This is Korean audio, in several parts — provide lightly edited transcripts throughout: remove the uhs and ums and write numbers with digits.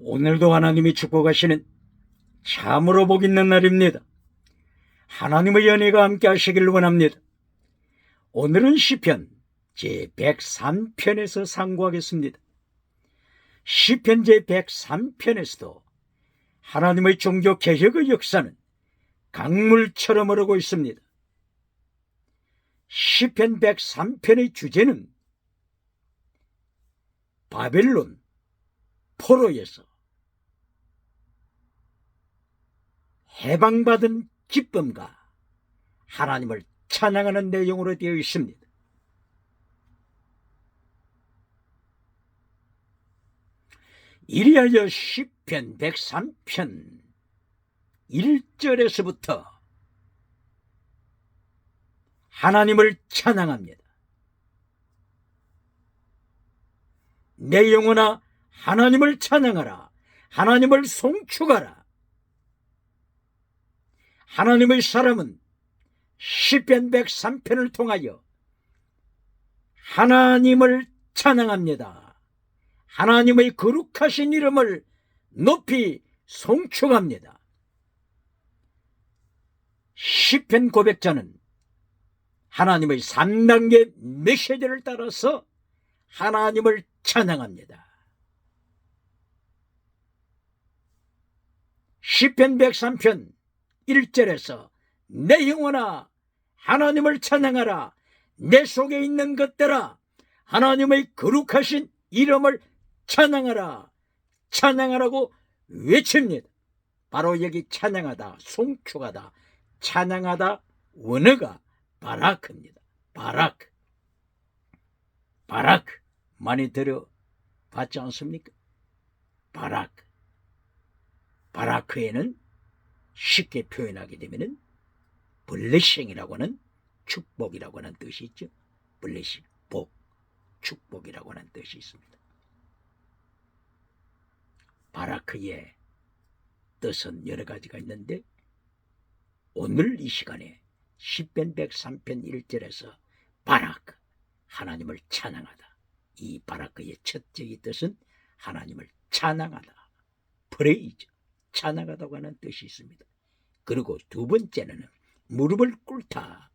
오늘도 하나님이 축복하시는 참으로 복 있는 날입니다. 하나님의 연혜가 함께 하시길 원합니다. 오늘은 시편 제103편에서 상고하겠습니다. 시편 제103편에서도 하나님의 종교 개혁의 역사는 강물처럼 흐르고 있습니다. 시편 103편의 주제는 바벨론 포로에서 해방받은 기쁨과 하나님을 찬양하는 내용으로 되어 있습니다. 이리하여 시편 103편 1절에서부터 하나님을 찬양합니다. 내 영혼아 하나님을 찬양하라. 하나님을 송축하라. 하나님의 사람은 시편 103편을 통하여 하나님을 찬양합니다. 하나님의 거룩하신 이름을 높이 송축합니다. 시편 고백자는 하나님의 3단계 메시지를 따라서 하나님을 찬양합니다. 시편 103편 1절에서 내 영혼아 하나님을 찬양하라. 내 속에 있는 것들아 하나님의 거룩하신 이름을 찬양하라. 찬양하라고 외칩니다. 바로 여기 찬양하다, 송축하다, 찬양하다 원어가 바라크입니다. 바라크. 바라크 많이 들어봤지 않습니까? 바라크. 바라크에는 쉽게 표현하게 되면은 블레싱이라고 하는 축복이라고 하는 뜻이 있죠. 블레싱, 복, 축복이라고 하는 뜻이 있습니다. 바라크의 뜻은 여러 가지가 있는데 오늘 이 시간에 시편 103편 1절에서 바라크, 하나님을 찬양하다. 이 바라크의 첫째의 뜻은 하나님을 찬양하다. 프레이즈, 찬양하다고 하는 뜻이 있습니다. 그리고 두 번째는 무릎을 꿇다.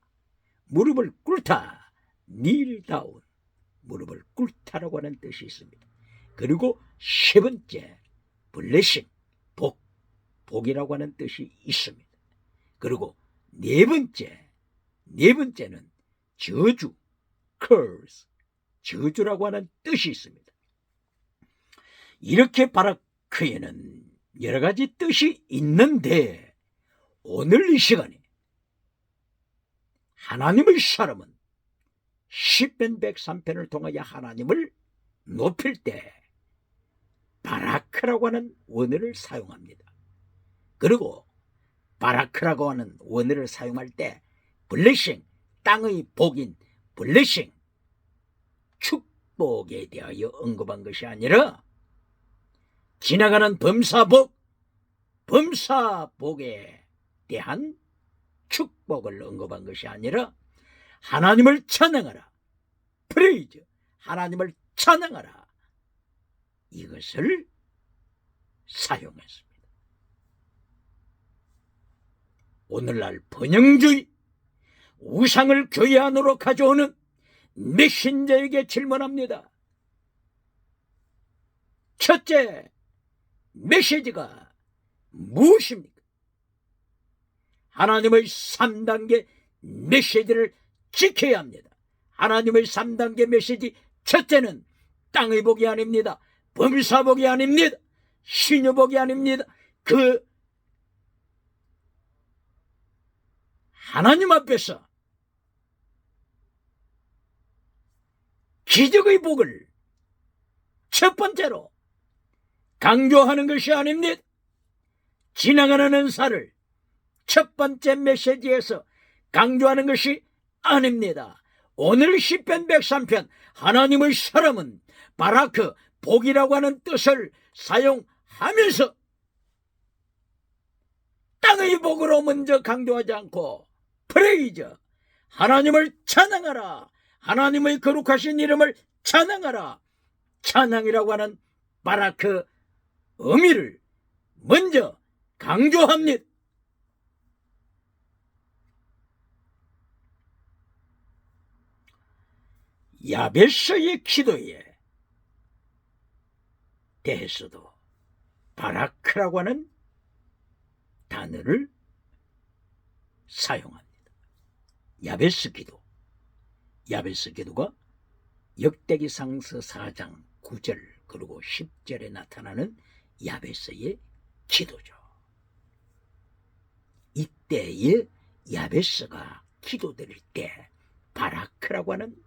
무릎을 꿇다. 닐다운. 무릎을 꿇다라고 하는 뜻이 있습니다. 그리고 세 번째 블레싱, 복, 복이라고 하는 뜻이 있습니다. 그리고 네 번째는 저주, curse, 저주라고 하는 뜻이 있습니다. 이렇게 바라크에는 여러 가지 뜻이 있는데 오늘 이 시간에 하나님의 사람은 시편 103편을 통하여 하나님을 높일 때 바라크라고 하는 원어를 사용합니다. 그리고 바라크라고 하는 원어를 사용할 때 블레싱, 땅의 복인 블레싱, 축복에 대하여 언급한 것이 아니라 지나가는 범사복, 범사복에 대한 축복을 언급한 것이 아니라 하나님을 찬양하라. 프레이즈, 하나님을 찬양하라. 이것을 사용했습니다. 오늘날 번영주의, 우상을 교회 안으로 가져오는 메신저에게 질문합니다. 첫째, 메시지가 무엇입니까? 하나님의 3단계 메시지를 지켜야 합니다. 하나님의 3단계 메시지 첫째는 땅의 복이 아닙니다. 범사복이 아닙니다. 신유복이 아닙니다. 그 하나님 앞에서 기적의 복을 첫 번째로 강조하는 것이 아닙니다. 지나가는 은사를 첫 번째 메시지에서 강조하는 것이 아닙니다. 오늘 시편 103편 하나님의 사람은 바라크, 복이라고 하는 뜻을 사용하면서 땅의 복으로 먼저 강조하지 않고 프레이즈, 하나님을 찬양하라. 하나님의 거룩하신 이름을 찬양하라. 찬양이라고 하는 바라크 의미를 먼저 강조합니다. 야베스의 기도에 대해서도 바라크라고 하는 단어를 사용합니다. 야베스 기도. 야베스 기도가 역대기상서 4장 9절 그리고 10절에 나타나는 야베스의 기도죠. 이때에 야베스가 기도드릴 때 바라크라고 하는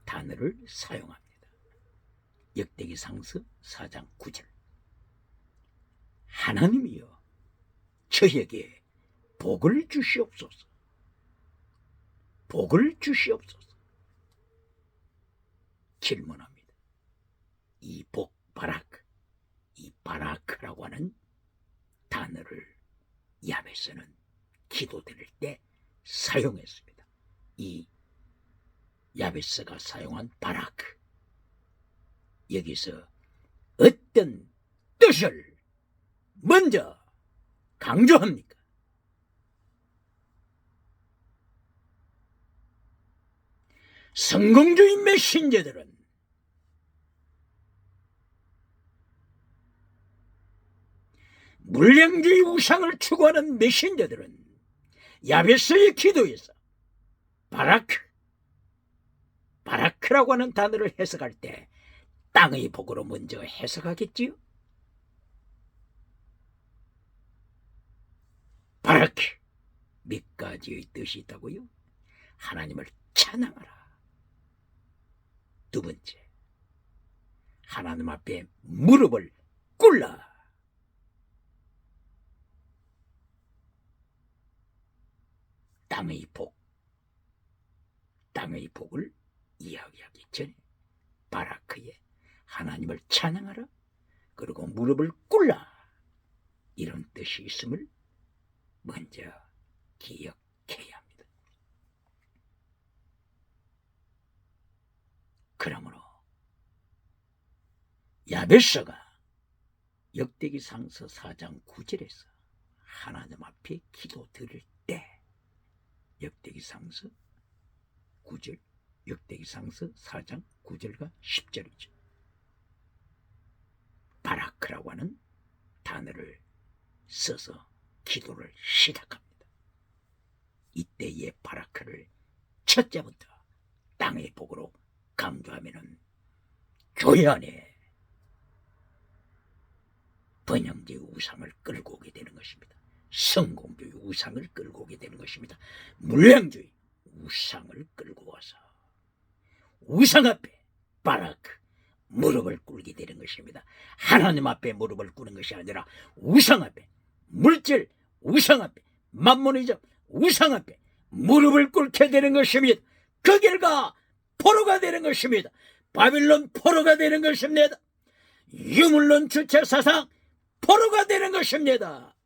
단어를 사용합니다. 역대기상서 4장 9절. 하나님이여 저에게 복을 주시옵소서. 복을 주시옵소서. 질문합니다. 이 복, 바라크, 이 바라크라고 하는 단어를 야베스는 기도드릴 때 사용했습니다. 이 야베스가 사용한 바라크, 여기서 어떤 뜻을 먼저 강조합니까? 성공주의 메신저들은 물량주의 우상을 추구하는 메신저들은 야베스의 기도에서 바라크라고 하는 단어를 해석할 때 땅의 복으로 먼저 해석하겠지요. 바라크 몇 가지의 뜻이 있다고요? 하나님을 찬양하라. 두 번째, 하나님 앞에 무릎을 꿇라. 땅의 복을 이야기하기 전에 바라크에 하나님을 찬양하라, 그리고 무릎을 꿇라, 이런 뜻이 있음을 먼저 기억해야 합니다. 그러므로 야베스가 역대기상서 4장 9절에서 하나님 앞에 기도 드릴 때, 역대기상서 9절, 역대기상서 4장 9절과 10절이죠. 바라크라고 하는 단어를 써서 기도를 시작합니다. 이때의 바라크를 첫째부터 땅의 복으로 강조하면은 교회 안에 번영주의 우상을 끌고 오게 되는 것입니다. 성공주의 우상을 끌고 오게 되는 것입니다. 물량주의 우상을 끌고 와서 우상 앞에 바라크 무릎을 꿇게 되는 것입니다. 하나님 앞에 무릎을 꿇는 것이 아니라 우상 앞에, 물질 우상 앞에, 만몬이즘 우상 앞에 무릎을 꿇게 되는 것입니다. 그 결과 포로가 되는 것입니다. 바빌론 포로가 되는 것입니다. 유물론 주체 사상 포로가 되는 것입니다.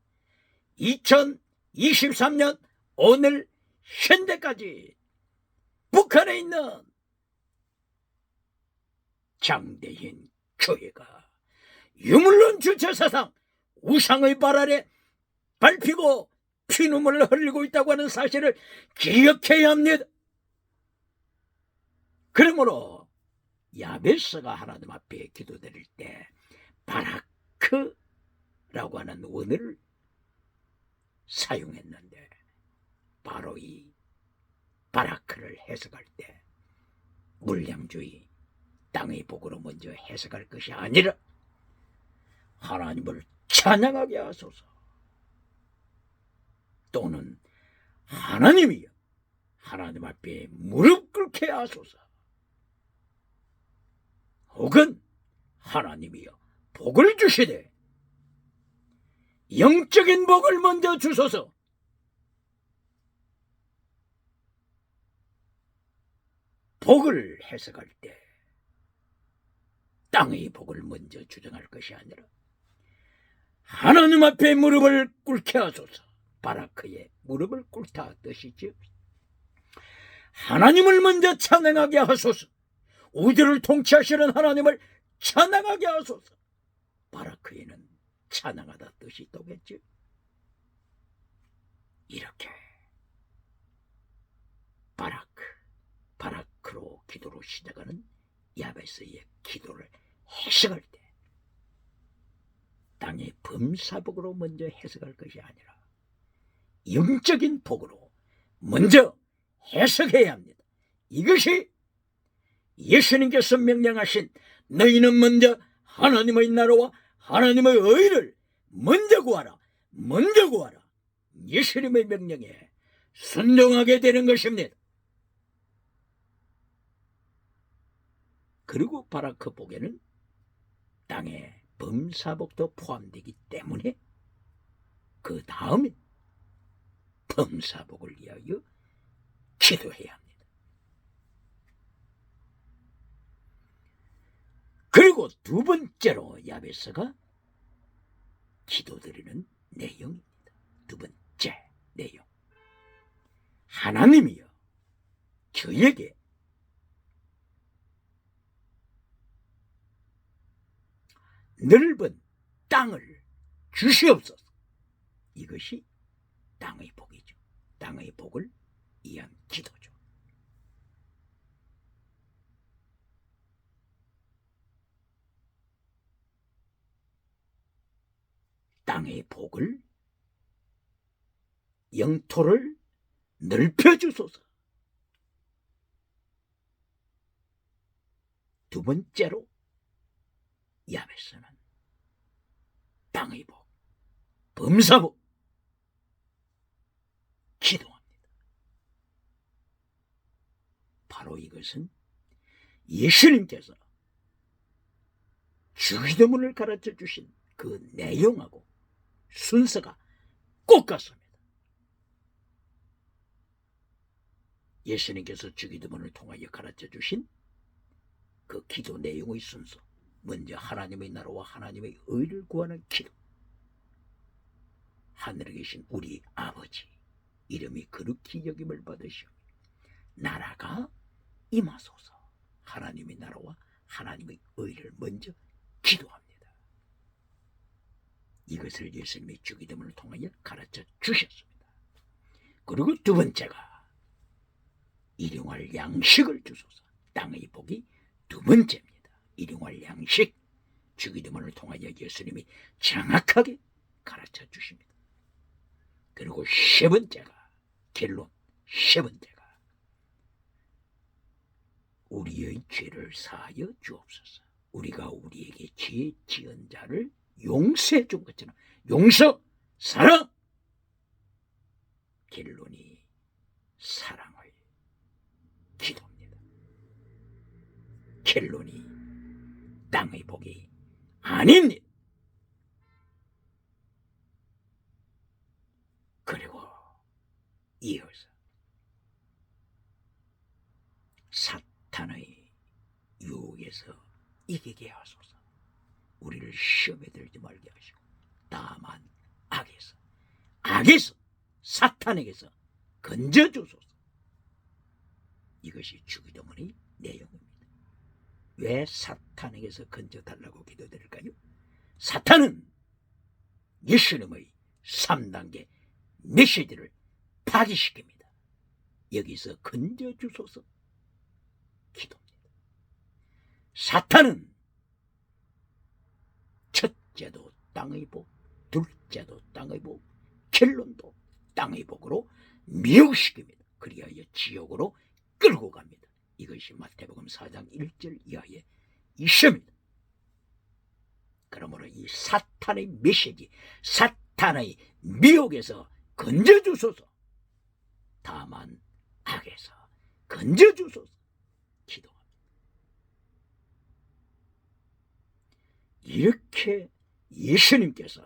2023년 오늘 현대까지 북한에 있는 장대인 교회가 유물론 주체 사상 우상의 발 아래 밟히고 피눈물을 흘리고 있다고 하는 사실을 기억해야 합니다. 그러므로 야베스가 하나님 앞에 기도드릴 때 바라크라고 하는 원어를 사용했는데, 바로 이 바라크를 해석할 때 물량주의 땅의 복으로 먼저 해석할 것이 아니라 하나님을 찬양하게 하소서, 또는 하나님이여 하나님 앞에 무릎 꿇게 하소서, 혹은 하나님이여 복을 주시되 영적인 복을 먼저 주소서, 복을 해석할 때 땅의 복을 먼저 주장할 것이 아니라 하나님 앞에 무릎을 꿇게 하소서, 바라크의 무릎을 꿇다 뜻이죠. 하나님을 먼저 찬양하게 하소서, 우주를 통치하시는 하나님을 찬양하게 하소서, 바라크에는 찬양하다 뜻이 있다겠죠. 이렇게 바라크로 기도로 시작하는 야베스의 기도를 해석할 때 땅의 범사복으로 먼저 해석할 것이 아니라 영적인 복으로 먼저 해석해야 합니다. 이것이 예수님께서 명령하신 너희는 먼저 하나님의 나라와 하나님의 의를 먼저 구하라. 먼저 구하라. 예수님의 명령에 순종하게 되는 것입니다. 그리고 바라크 복에는 땅의 범사복도 포함되기 때문에 그 다음에 범사복을 위하여 기도해야 합니다. 그리고 두 번째로 야베스가 기도드리는 내용입니다. 두 번째 내용. 하나님이여 저에게 넓은 땅을 주시옵소서. 이것이 땅의 복이죠. 땅의 복을 위한 기도죠. 땅의 복을, 영토를 넓혀주소서. 두 번째로 야베스는 땅의 복, 범사복 기도합니다. 바로 이것은 예수님께서 주기도문을 가르쳐 주신 그 내용하고 순서가 꼭 같습니다. 예수님께서 주기도문을 통하여 가르쳐 주신 그 기도 내용의 순서, 먼저 하나님의 나라와 하나님의 의를 구하는 기도. 하늘에 계신 우리 아버지 이름이 거룩히 여김을 받으시오. 나라가 임하소서. 하나님의 나라와 하나님의 의를 먼저 기도합니다. 이것을 예수님의 주기도문을 통하여 가르쳐 주셨습니다. 그리고 두 번째가 일용할 양식을 주소서. 땅의 복이 두 번째입니다. 일용할 양식, 주기도문을 통하여 예수님이 정확하게 가르쳐 주십니다. 그리고 세 번째가, 결론 세 번째가 우리의 죄를 사하여 주옵소서. 우리가 우리에게 죄 지은 자를 용서해 준 것처럼 용서, 사랑. 결론이 사랑의 기도입니다. 결론이 땅의 복이 아닙니다. 그리고 이어서 사탄의 유혹에서 이기게 하소서. 우리를 시험에 들지 말게 하시고 다만 악에서 사탄에게서 건져주소서. 이것이 주기도문의 내용입니다. 왜 사탄에게서 건져달라고 기도드릴까요? 사탄은 예수님의 3단계 메시지를 파기시킵니다. 여기서 건져주소서 기도입니다. 사탄은 첫째도 땅의 복, 둘째도 땅의 복, 결론도 땅의 복으로 미혹시킵니다. 그리하여 지옥으로 끌고 갑니다. 이것이 마태복음 4장 1절 이하의 있습니다. 그러므로 이 사탄의 메시지, 사탄의 미혹에서 건져주소서. 다만 악에서 건져주소서 기도합니다. 이렇게 예수님께서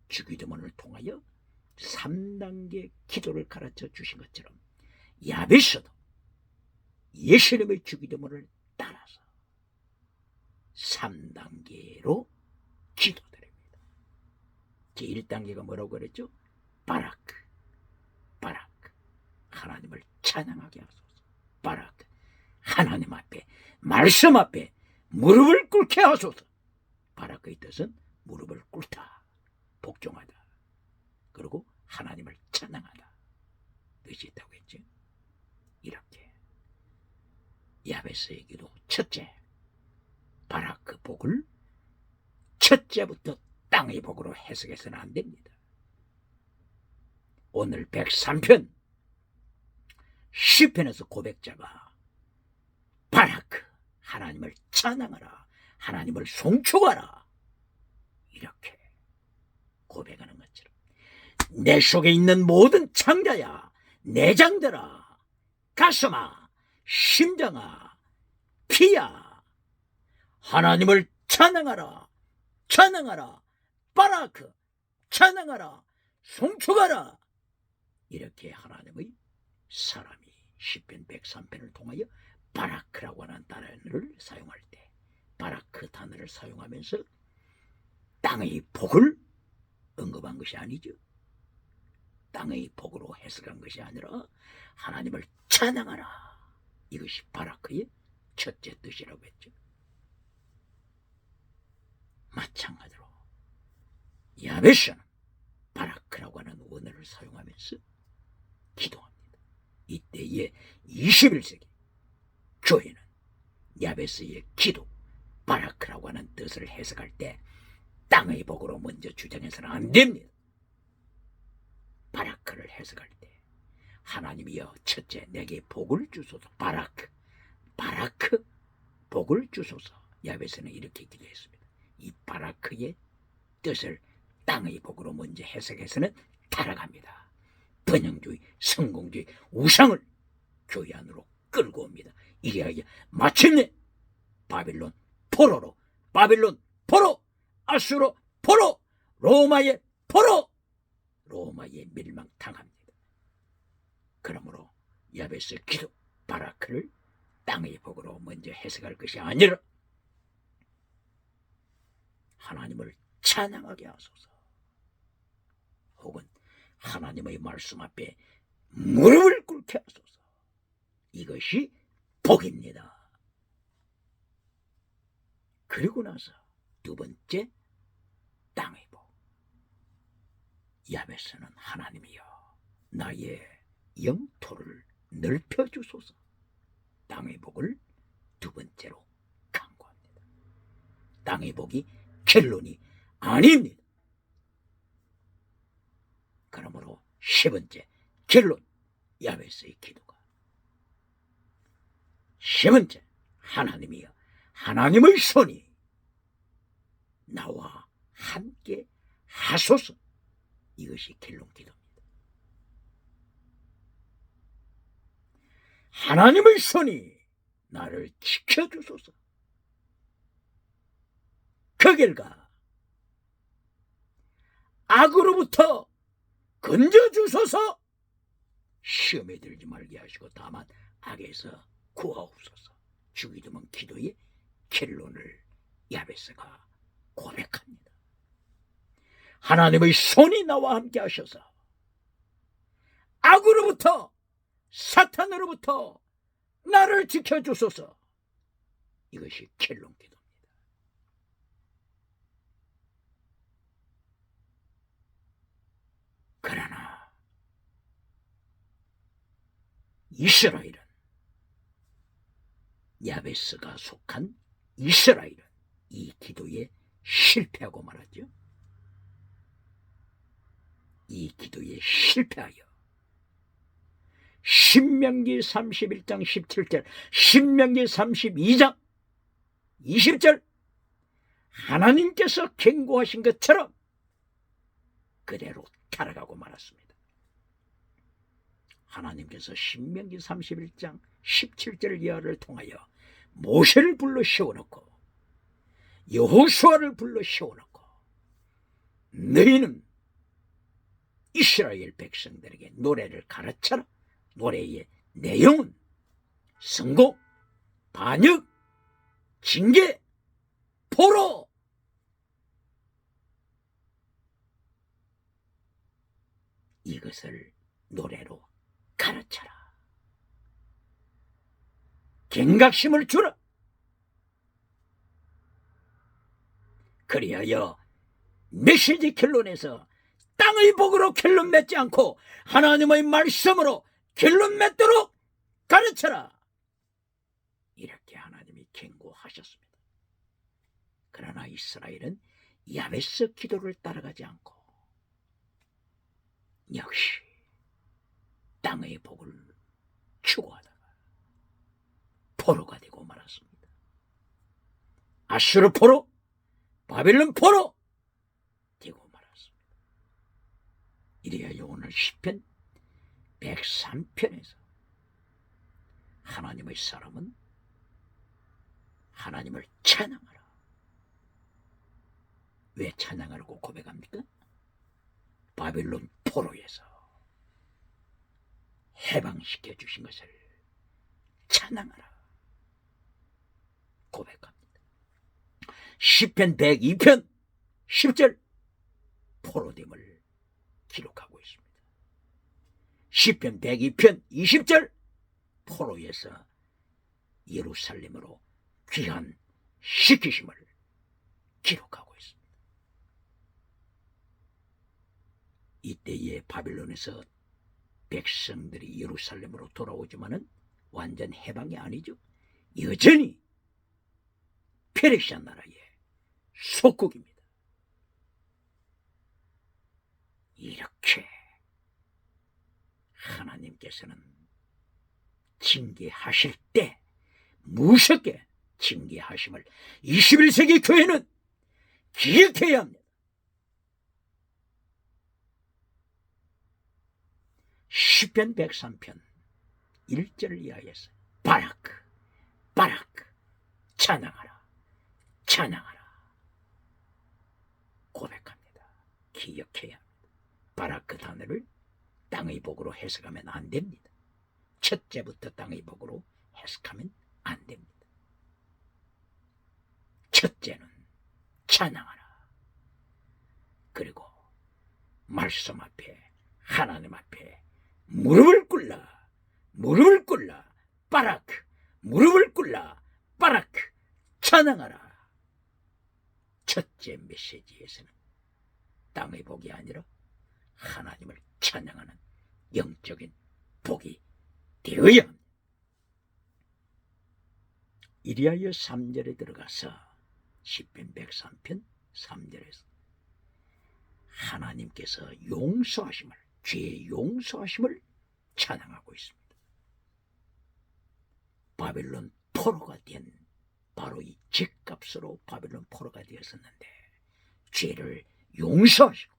주기도문을 통하여 3단계 기도를 가르쳐 주신 것처럼 야베스도 예수님의 주기도문을 따라서 3단계로 기도드립니다. 제1단계가 뭐라고 그랬죠? 바라크, 하나님을 찬양하게 하소서. 바라크, 하나님 앞에, 말씀 앞에 무릎을 꿇게 하소서. 바라크의 뜻은 무릎을 꿇다, 복종하다, 그리고 하나님을 찬양하다 뜻이 있다고 했죠. 이렇게 야베스의 기도 첫째, 바라크 복을 첫째부터 땅의 복으로 해석해서는 안 됩니다. 오늘 103편 시편에서 고백자가 바라크, 하나님을 찬양하라, 하나님을 송축하라 이렇게 고백하는 것처럼 내 속에 있는 모든 창자야, 내장들아, 가슴아, 심장아, 피야, 하나님을 찬양하라, 찬양하라, 바라크, 찬양하라, 송축하라 이렇게 하나님의 사람이 시편 103편을 통하여 바라크라고 하는 단어를 사용할 때 바라크 단어를 사용하면서 땅의 복을 언급한 것이 아니죠. 땅의 복으로 해석한 것이 아니라 하나님을 찬양하라, 이것이 바라크의 첫째 뜻이라고 했죠. 마찬가지로 야베스는 바라크라고 하는 원어를 사용하면서 기도합니다. 이때의 21세기 교회는 야베스의 기도, 바라크라고 하는 뜻을 해석할 때 땅의 복으로 먼저 주장해서는 안 됩니다. 바라크를 해석할 때 하나님이여 첫째 내게 복을 주소서, 바라크, 바라크 복을 주소서. 야베스는 이렇게 기도했습니다. 이 바라크의 뜻을 땅의 복으로 먼저 해석해서는 타락합니다. 번영주의, 성공주의, 우상을 교회 안으로 끌고 옵니다. 이래야 마침내 바빌론 포로로, 바빌론 포로, 아수로 포로, 로마의 포로, 로마에 멸망당합니다. 그러므로 야베스 기도, 바라크를 땅의 복으로 먼저 해석할 것이 아니라 하나님을 찬양하게 하소서, 혹은 하나님의 말씀 앞에 무릎을 꿇게 하소서, 이것이 복입니다. 그리고 나서 두 번째, 땅의 복. 야베스는 하나님이여 나의 영토를 넓혀주소서, 땅의 복을 두 번째로 강구합니다. 땅의 복이 결론이 아닙니다. 그러므로 세 번째 결론, 야베스의 기도가 세 번째, 하나님이여 하나님의 손이 나와 함께 하소서, 이것이 결론 기도입니다. 하나님의 손이 나를 지켜주소서, 그 결과 악으로부터 건져주소서, 시험에 들지 말게 하시고 다만 악에서 구하옵소서. 주기도문 기도의 결론을 야베스가 고백합니다. 하나님의 손이 나와 함께 하셔서 악으로부터, 사탄으로부터 나를 지켜주소서, 이것이 결론 기도입니다. 그러나 이스라엘은, 야베스가 속한 이스라엘은 이 기도에 실패하고 말았죠. 이 기도에 실패하여 신명기 31장 17절, 신명기 32장 20절 하나님께서 경고하신 것처럼 그대로 타락하고 말았습니다. 하나님께서 신명기 31장 17절 이하를 통하여 모세를 불러 세워놓고 여호수아를 불러 세워놓고 너희는 이스라엘 백성들에게 노래를 가르쳐라. 노래의 내용은 성공, 반역, 징계, 포로, 이것을 노래로 가르쳐라. 경각심을 주라. 그리하여 메시지 결론에서 땅의 복으로 결론 맺지 않고 하나님의 말씀으로 결론 맺도록 가르쳐라. 이렇게 하나님이 경고하셨습니다. 그러나 이스라엘은 야베스 기도를 따라가지 않고 역시 땅의 복을 추구하다가 포로가 되고 말았습니다. 아수르 포로, 바벨론 포로 되고 말았습니다. 이래야 오늘 시편 103편에서 하나님의 사람은 하나님을 찬양하라. 왜 찬양하라고 고백합니까? 바벨론 포로에서 해방시켜 주신 것을 찬양하라 고백합니다. 시편 102편 10절 포로됨을 기록하고 있습니다. 시편 102편 20절 포로에서 예루살렘으로 귀환시키심을 기록하고 있습니다. 이때에 바빌론에서 백성들이 예루살렘으로 돌아오지만은 완전 해방이 아니죠. 여전히 페르시아 나라의 속국입니다. 이렇게 하나님께서는 징계하실 때 무섭게 징계하심을 21세기 교회는 기억해야 합니다. 시편 103편 1절 이하에서 바라크 찬양하라 고백합니다. 기억해야 합니다. 바라크 단어를 땅의 복으로 해석하면 안 됩니다. 첫째부터 땅의 복으로 해석하면 안 됩니다. 첫째는 찬양하라. 그리고 말씀 앞에 하나님 앞에 무릎을 꿇라 바라크 무릎을 꿇라 바라크 찬양하라. 첫째 메시지에서는 땅의 복이 아니라 하나님을 찬양하는 영적인 복이 되어야 합니다. 이리하여 3절에 들어가서 시편 103편 3절에서 하나님께서 용서하심을 죄 용서하심을 찬양하고 있습니다. 바벨론 포로가 된 바로 이 죗값으로 바벨론 포로가 되었었는데 죄를 용서하시고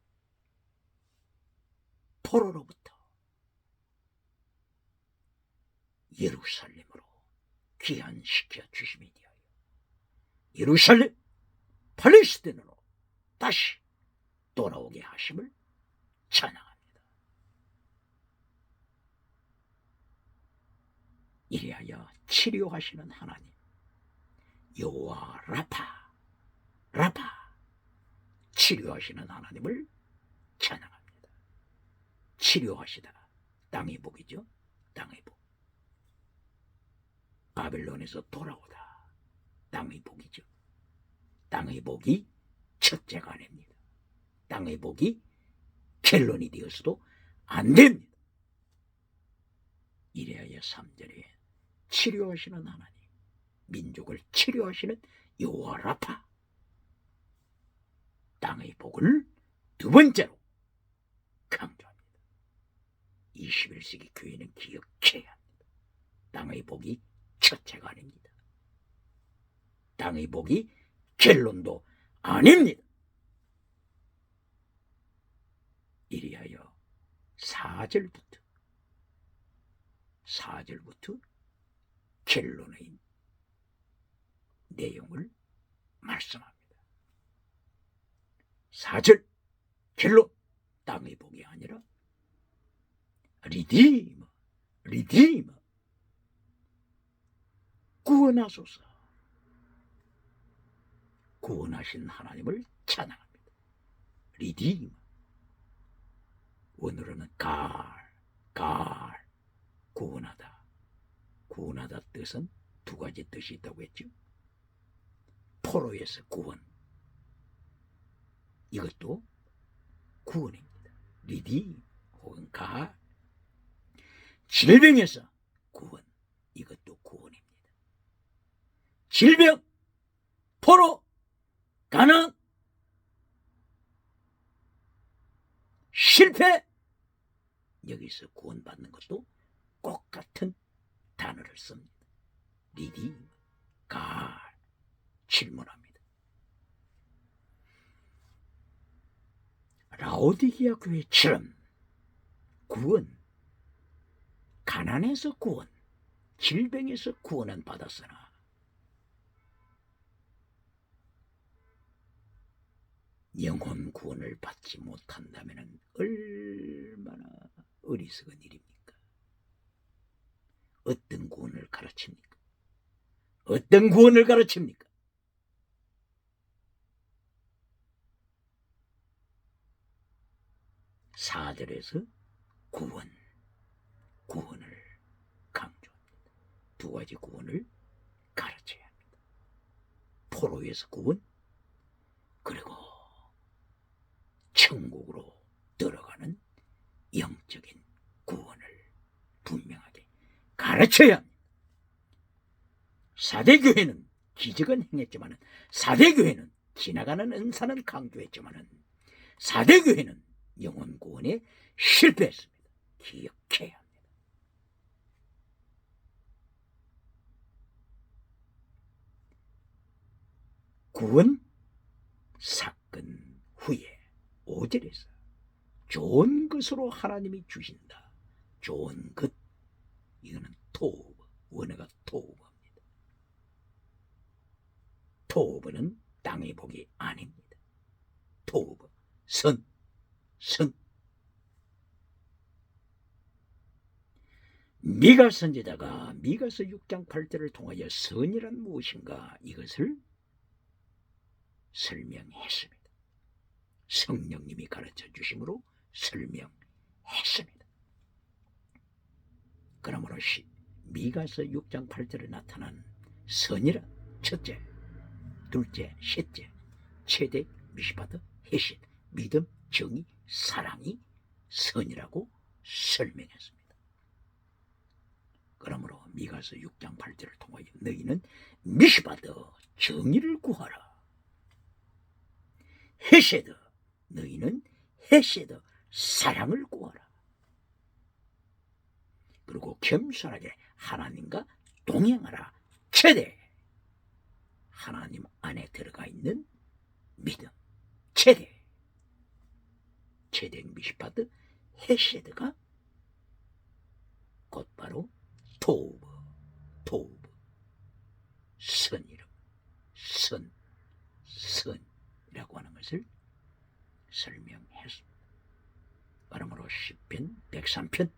포로로부터 예루살렘으로 귀환시켜 주심이 되어요. 예루살렘 팔레스틴으로 다시 돌아오게 하심을 찬양합니다. 이리하여 치료하시는 하나님 여호와 라파 치료하시는 하나님을 찬양합니다. 치료하시다 땅의 복이죠. 땅의 복. 바벨론에서 돌아오다 땅의 복이죠. 땅의 복이 첫째가 아닙니다. 땅의 복이 결론이 되었어도 안 됩니다. 이래야 3절에 치료하시는 하나님, 민족을 치료하시는 여호와 라파, 땅의 복을 두 번째로 강조합니다. 21세기 교회는 기억해야 합니다. 땅의 복이 첫째가 아닙니다. 땅의 복이 결론도 아닙니다. 이리하여 4절부터 결론의 내용을 말씀합니다. 4절 결론 땅의 복이 아니라 리디머 구원하소서. 구원하신 하나님을 찬양합니다. 리디머 원어로는 갈 구원하다 뜻은 두 가지 뜻이 있다고 했죠. 포로에서 구원, 이것도 구원입니다. 리디 혹은 가. 질병에서 구원, 이것도 구원입니다. 질병, 포로, 가난, 실패, 여기서 구원받는 것도 똑같은 단어를 씁니다. 리디, 가, 질문합니다. 라오디게아 교회처럼 구원, 가난에서 구원, 질병에서 구원은 받았으나 영혼 구원을 받지 못한다면 얼마나 어리석은 일입니까? 어떤 구원을 가르칩니까? 어떤 구원을 가르칩니까? 사절에서 구원을 강조합니다. 두 가지 구원을 가르쳐야 합니다. 포로에서 구원, 그리고 천국으로 들어가는 영적인 구원을 분명하게 가르쳐야 합니다. 사대교회는 기적은 행했지만, 사대교회는 지나가는 은사는 강조했지만, 사대교회는 영혼 구원에 실패했습니다. 기억해야 합니다. 구원 사건 후에 5절에서 좋은 것으로 하나님이 주신다. 좋은 것, 이거는 토브, 원어가 토브입니다. 토브는 땅의 복이 아닙니다. 토브, 선. 미가 선지자가 미가서 6장 8절을 통하여 선이란 무엇인가, 이것을 설명했습니다. 성령님이 가르쳐 주심으로 설명했습니다. 그러므로 미가서 6장 8절에 나타난 선이라 첫째, 둘째, 셋째, 최대, 미시바드, 헤싯, 믿음, 정의, 사랑이 선이라고 설명했습니다. 그러므로 미가서 6장 8절을 통하여 너희는 미시바드, 정의를 구하라. 헤세드, 너희는 헤세드, 사랑을 구하라. 그리고 겸손하게 하나님과 동행하라. 최대, 하나님 안에 들어가 있는 믿음. 최대 미시바드, 헤세드가 곧바로 토브, 선이라고, 선이라고 하는 것을 설명했습니다. 그러므로 시편 103편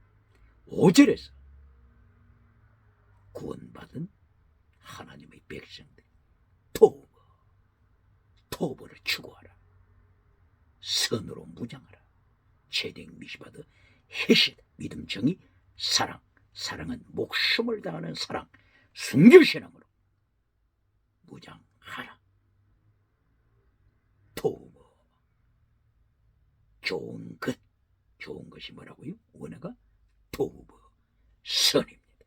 5절에서 구원받은 하나님의 백성들, 토브를 추구하라. 선으로 무장하라. 최대 미시바드, 헤싯, 믿음, 정의, 사랑은 목숨을 다하는 사랑, 순교신앙으로 무장하라. 토브, 좋은 것이 뭐라고요? 원어가 토브, 선입니다.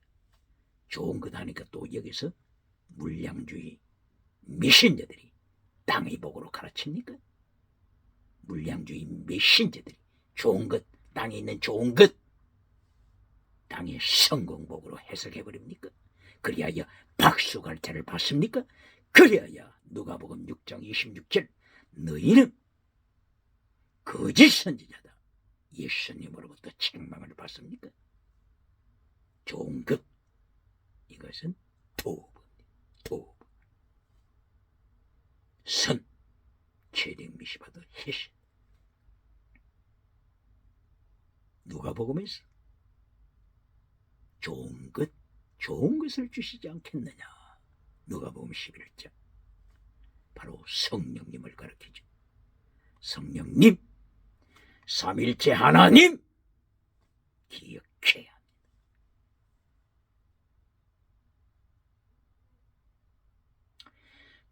좋은 것 하니까 또 여기서 물량주의 메신저들이 땅의 복으로 가르칩니까? 물량주의 메신저들이 좋은 것, 땅에 있는 좋은 것, 땅의 성공복으로 해석해버립니까? 그리하여 박수갈채를 받습니까? 그리하여 누가복음 6장 26절 너희는 거짓 선지자다, 예수님으로부터 책망을 받습니까? 좋은 것, 이것은 토브, 선, 최대 미시바드, 헤시. 누가복음에서 좋은 것을 주시지 않겠느냐. 누가복음 11장 바로 성령님을 가르치죠. 성령님, 삼일째 하나님 기억해야 합니다.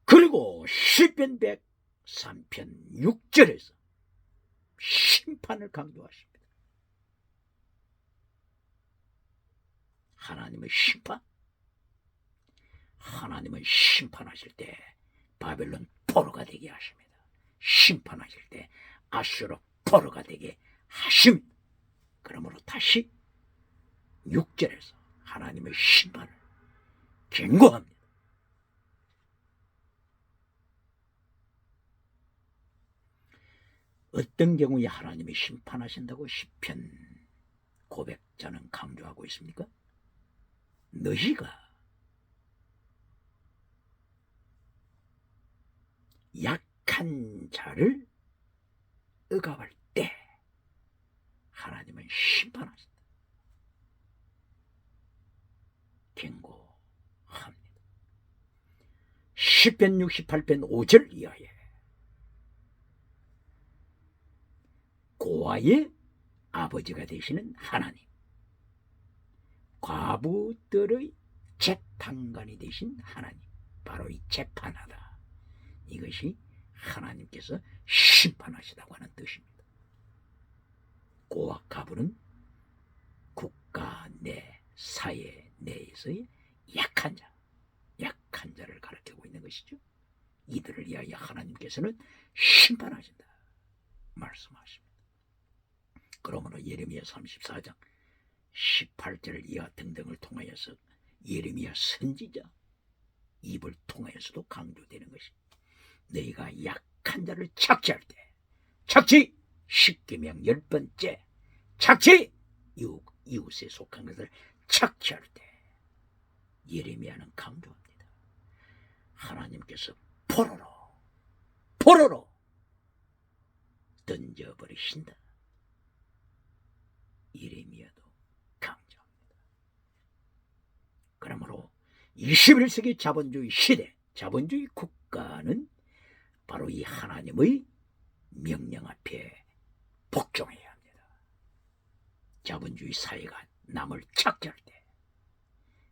그리고 시편 3편 6절에서 심판을 강조하십니다. 하나님의 심판. 하나님은 심판하실 때 바벨론 포로가 되게 하십니다. 심판하실 때 아수르 포로가 되게 하십니다. 그러므로 다시 6절에서 하나님의 심판을 경고합니다. 어떤 경우에 하나님이 심판하신다고 시편 고백자는 강조하고 있습니까? 너희가 약한 자를 억압할 때 하나님은 심판하신다. 경고합니다. 시편 68편 5절 이하에 고아의 아버지가 되시는 하나님, 과부들의 재판관이 되신 하나님, 바로 이 재판하다, 이것이 하나님께서 심판하시다고 하는 뜻입니다. 고아 과부는 국가 내, 사회 내에서의 약한 자를 가리키고 있는 것이죠. 이들을 위하여 하나님께서는 심판하신다 말씀하십니다. 그러므로 예레미야 34장 18절 이하 등등을 통하여서 예레미야 선지자 입을 통하여서도 강조되는 것입니다. 너희가 약한 자를 착취할 때, 착취 10계명 10번째, 착취 이웃에 속한 것을 착취할 때 예레미야는 강조합니다. 하나님께서 포로로 던져버리신다. 예레미야도 강조합니다. 그러므로 21세기 자본주의 시대, 자본주의 국가는 바로 이 하나님의 명령 앞에 복종해야 합니다. 자본주의 사회가 남을 착취할 때,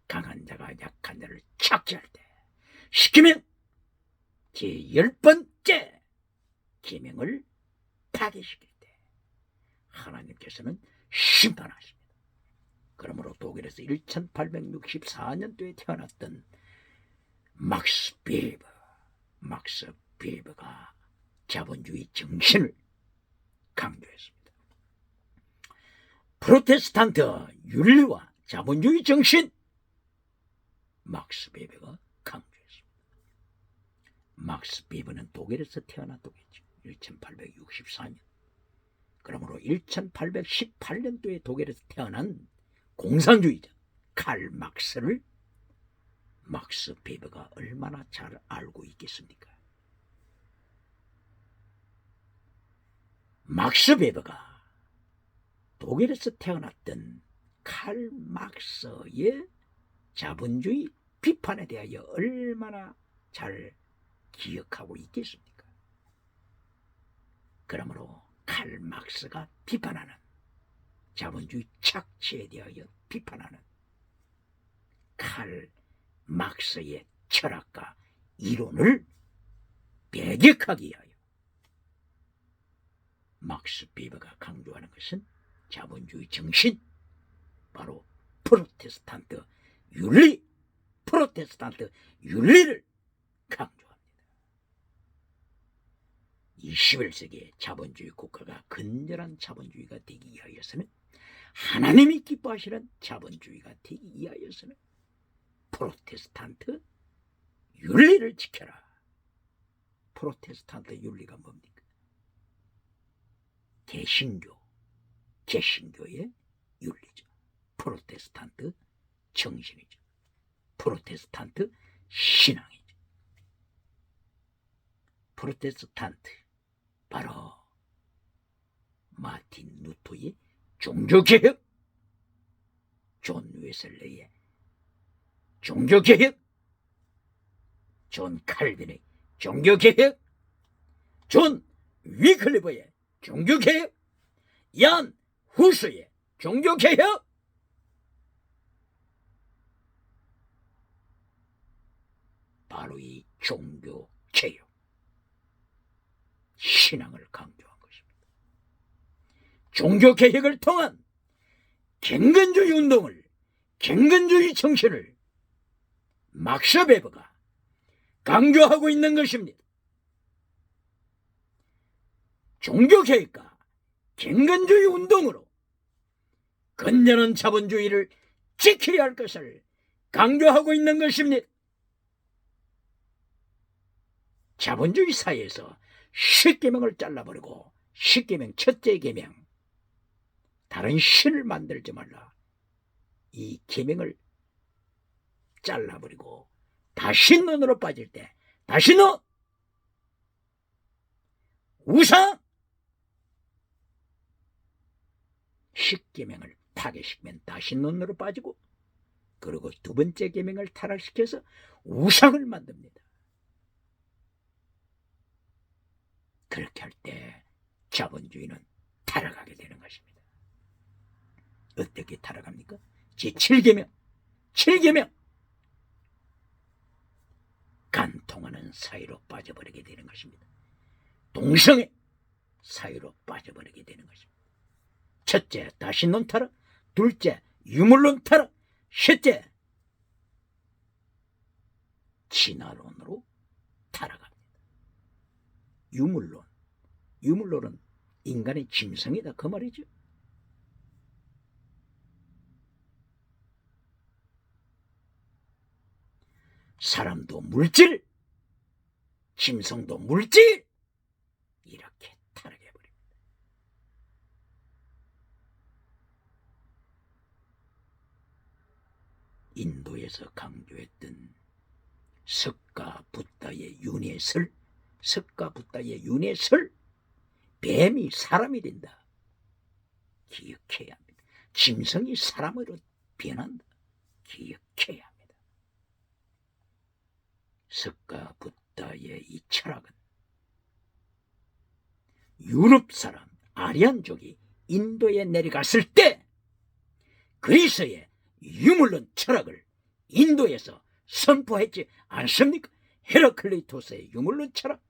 강한 자가 약한 자를 착취할 때, 시키면 제10번째 계명을 파괴시킬 때 하나님께서는 심판하십니다. 그러므로 독일에서 1864년도에 태어났던 막스 베버가 자본주의 정신을 강조했습니다. 프로테스탄트 윤리와 자본주의 정신, 막스 베버가 강조했습니다. 막스 베버는 독일에서 태어났다겠죠. 1864년. 그러므로 1818년도에 독일에서 태어난 공산주의자 칼 막스를 막스 베버가 얼마나 잘 알고 있겠습니까? 막스 베버가 독일에서 태어났던 칼 막스의 자본주의 비판에 대하여 얼마나 잘 기억하고 있겠습니까? 그러므로 칼 막스가 비판하는 자본주의 착취에 대하여 비판하는 칼 막스의 철학과 이론을 배격하기 위하여 막스 베버가 강조하는 것은 자본주의 정신, 바로 프로테스탄트 윤리를 강조합니다. 21세기의 자본주의 국가가 건전한 자본주의가 되기 위하여서는, 하나님이 기뻐하시는 자본주의가 되기 위하여서는 프로테스탄트 윤리를 지켜라. 프로테스탄트 윤리가 뭡니까? 개신교의 윤리죠. 프로테스탄트 정신이죠. 프로테스탄트 신앙이죠. 프로테스탄트, 바로 마틴 루터의 종교개혁, 존 웨슬레이의 종교개혁, 존 칼빈의 종교개혁, 존 위클리프의 종교개혁, 얀 후스의 종교개혁, 바로 이 종교개혁, 신앙을 강조한 것입니다. 종교개혁을 통한 갱근주의 운동을, 갱근주의 정신을 막스 베버가 강조하고 있는 것입니다. 종교개혁과 갱근주의 운동으로 건전한 자본주의를 지켜야 할 것을 강조하고 있는 것입니다. 자본주의 사회에서 10계명을 잘라버리고 10계명 첫째 계명, 다른 신을 만들지 말라, 이 계명을 잘라버리고 다신론으로 빠질 때 다신론, 우상, 10계명을 파괴시키면 다신론으로 빠지고, 그리고 두 번째 계명을 타락시켜서 우상을 만듭니다. 그렇게 할 때 자본주의는 타락하게 되는 것입니다. 어떻게 타락합니까? 제7계명, 7계명, 간통하는 사회로 빠져버리게 되는 것입니다. 동성애 사회로 빠져버리게 되는 것입니다. 첫째, 다신론 타락. 둘째, 유물론 타락. 셋째, 진화론으로 타락합니다. 유물론은 인간의 짐승이다, 그 말이죠. 사람도 물질, 짐승도 물질, 이렇게 타락해버립니다. 인도에서 강조했던 석가 붓다의 윤회설, 석가 붓다의 윤회설, 뱀이 사람이 된다, 기억해야 합니다. 짐승이 사람으로 변한다, 기억해야 합니다. 석가 붓다의 이 철학은 유럽 사람, 아리안족이 인도에 내려갔을 때 그리스의 유물론 철학을 인도에서 선포했지 않습니까? 헤라클레이토스의 유물론 철학,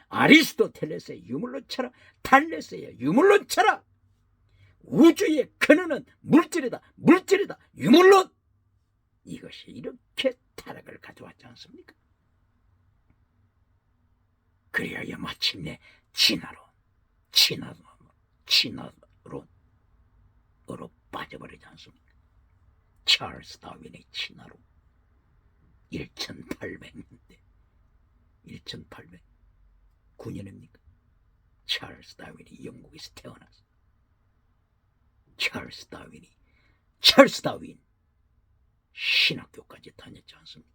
아리스토텔레스의 유물론 철학, 탈레스의 유물론 철학, 우주의 근원은 물질이다, 물질이다, 유물론, 이것이 이렇게 타락을 가져왔지 않습니까? 그리하여 마침내 진화론으로 빠져버리지 않습니까? 찰스 다윈의 진화론, 1800년대, 1809년입니까? 찰스 다윈이 영국에서 태어났어. 찰스 다윈 신학교까지 다녔지 않습니까?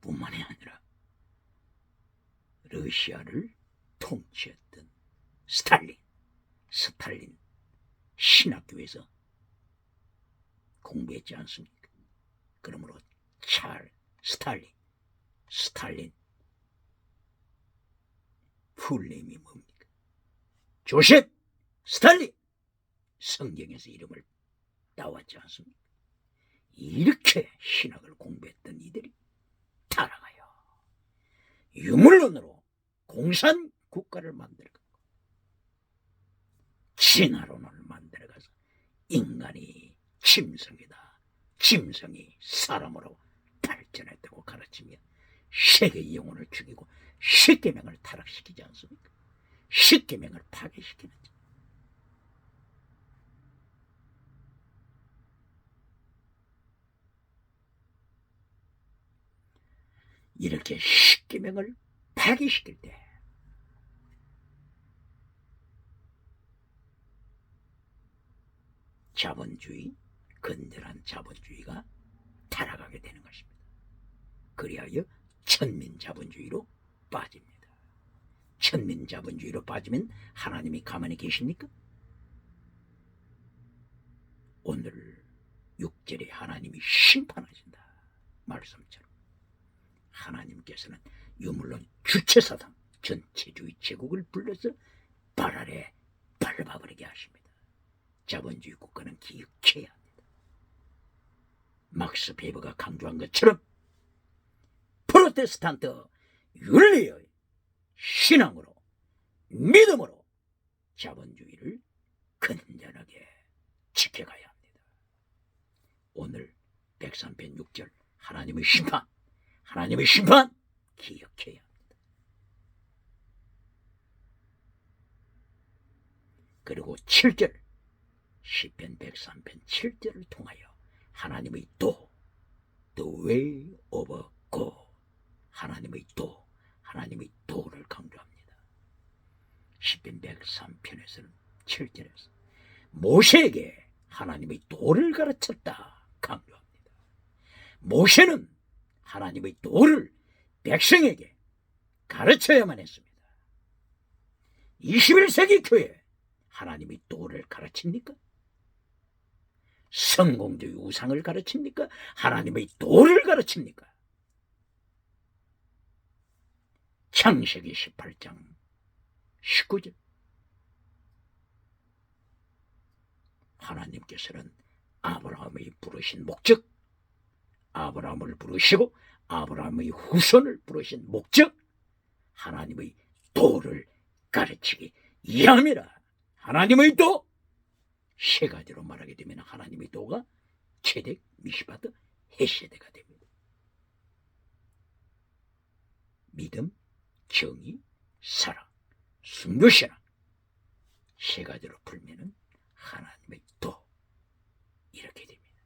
뿐만이 아니라 러시아를 통치했던 스탈린 신학교에서 공부했지 않습니까? 그러므로 스탈린 풀네임이 뭡니까? 조셉 스탈린, 성경에서 이름을 따왔지 않습니까? 이렇게 신학을 공부했던 이들이 타락하여 유물론으로 공산 국가를 만들고 진화론을 만들어가서 인간이 짐승이다, 짐승이 사람으로 발전했다고 가르치며 세계의 영혼을 죽이고 10계명을 타락시키지 않습니까? 10계명을 파괴시키는 자. 이렇게 10계명을 파괴시킬 때 자본주의, 건전한 자본주의가 타락하게 되는 것입니다. 그리하여 천민자본주의로 빠집니다. 천민자본주의로 빠지면 하나님이 가만히 계십니까? 오늘 6절에 하나님이 심판하신다 말씀처럼 하나님께서는 유물론 주체사상 전체주의 제국을 불러서 발 아래 밟아버리게 하십니다. 자본주의 국가는 기억해야 합니다. 막스 베버가 강조한 것처럼 프로테스탄트 윤리의 신앙으로 믿음으로 자본주의를 건전하게 지켜가야 합니다. 오늘 103편 6절 하나님의 심판 기억해야 합니다. 그리고 7절 시편 103편 7절을 통하여 하나님의 the way of God, 하나님의 도를 강조합니다. 시편 103편에서는 7절에서 모세에게 하나님의 도를 가르쳤다 강조합니다. 모세는 하나님의 도를 백성에게 가르쳐야만 했습니다. 21세기 교회 하나님의 도를 가르칩니까? 성공주의 우상을 가르칩니까? 하나님의 도를 가르칩니까? 창세기 18장 19절 하나님께서는 아브라함의 부르신 목적, 아브라함을 부르시고 아브라함의 후손을 부르신 목적, 하나님의 도를 가르치기 위함이라. 하나님의 도 세 가지로 말하게 되면 하나님의 도가 체덱, 미시바드, 헤세드가 됩니다. 믿음, 정의, 사랑, 순교신앙 세 가지로 풀면은 하나님의 도 이렇게 됩니다.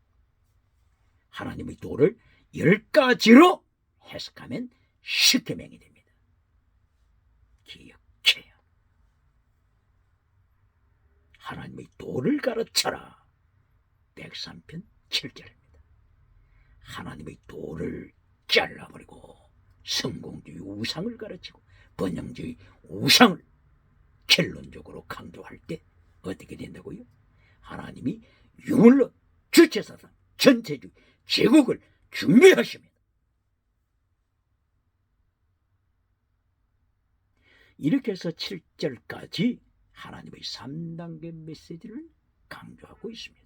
하나님의 도를 10가지로 해석하면 십계명이 됩니다. 기억해야. 하나님의 도를 가르쳐라. 103편 7절입니다. 하나님의 도를 잘라버리고 성공주의 우상을 가르치고 번영주의 우상을 결론적으로 강조할 때 어떻게 된다고요? 하나님이 유물론, 주체사상, 전체주의, 제국을 준비하십니다. 이렇게 해서 7절까지 하나님의 3단계 메시지를 강조하고 있습니다.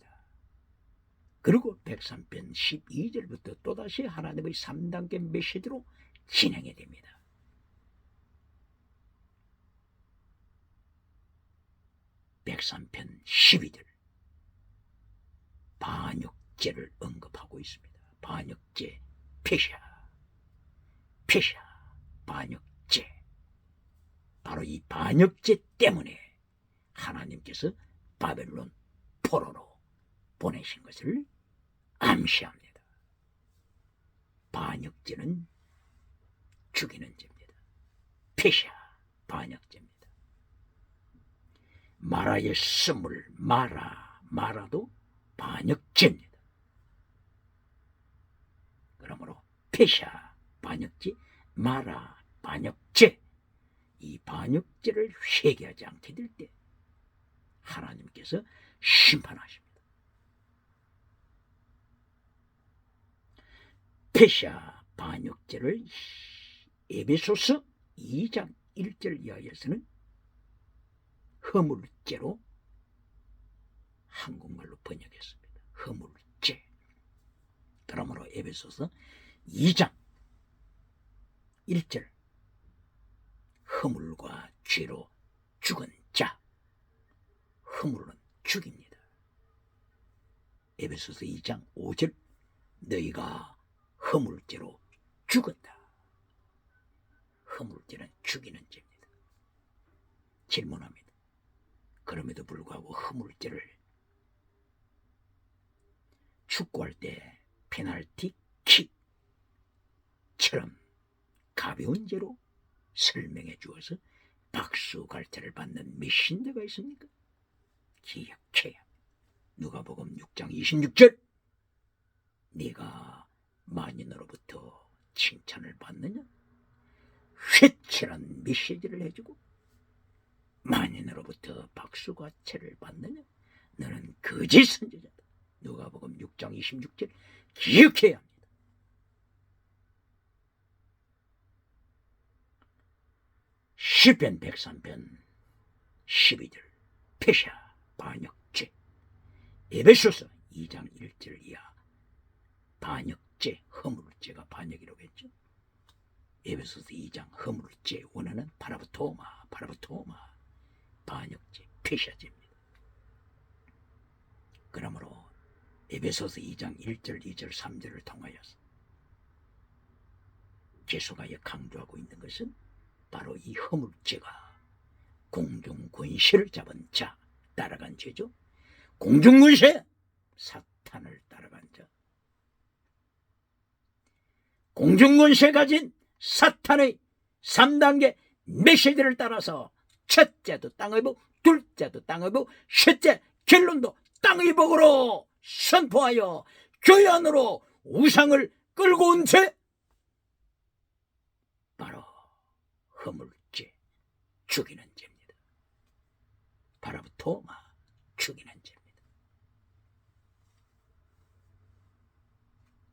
그리고 103편 12절부터 또다시 하나님의 3단계 메시지로 진행이 됩니다. (103편 12절) 반역죄를 언급하고 있습니다. 반역죄, 페샤, 반역죄. 바로 이 반역죄 때문에 하나님께서 바벨론 포로로 보내신 것을 암시합니다. 반역죄는 죽이는 죄입니다. 페샤, 반역죄입니다. 마라의 스물, 마라도 반역죄입니다. 그러므로 페샤, 반역죄, 마라, 반역죄, 이 반역죄를 회개하지 않게 될 때 하나님께서 심판하십니다. 페샤 반역죄를 에베소서 2장 1절 이하에서는 허물죄로 한국말로 번역했습니다. 허물죄. 그러므로 에베소서 2장 1절 허물과 죄로 죽은 자, 허물은 죽입니다. 에베소서 2장 5절 너희가 허물죄로 죽었다. 허물죄는 죽이는 죄입니다. 질문합니다. 그럼에도 불구하고 허물죄를 축구할 때 페널티 킥처럼 가벼운 죄로 설명해 주어서 박수 갈채를 받는 몇 신대가 있습니까? 기억해야. 누가복음 6장 26절 네가 만인으로부터 칭찬을 받느냐? 회칠한 메시지를 해주고 만인으로부터 박수 갈채를 받느냐? 너는 거짓 선지자다. 누가복음 6장 26절 기억해야 합니다. 시편 103편 12절 페샤 반역죄. 에베소서 2장 1절 이하 반역죄, 허물죄가 반역이라고 했죠. 에베소서 2장 허물죄 원하는 파라브토마 반역죄 폐샤죄입니다. 그러므로 에베소서 2장 1절 2절 3절을 통하여서 계속하여 강조하고 있는 것은 바로 이 허물죄가 공중권세를 잡은 자 따라간 죄죠. 공중권세 사탄을 따라간 자, 공중권세 가진 사탄의 3단계 메시지를 따라서 첫째도 땅의 복, 둘째도 땅의 복, 셋째 결론도 땅의 복으로 선포하여 교회 안으로 우상을 끌고 온 죄, 바로 허물죄, 죽이는 죄입니다. 파라브토마, 죽이는 죄입니다.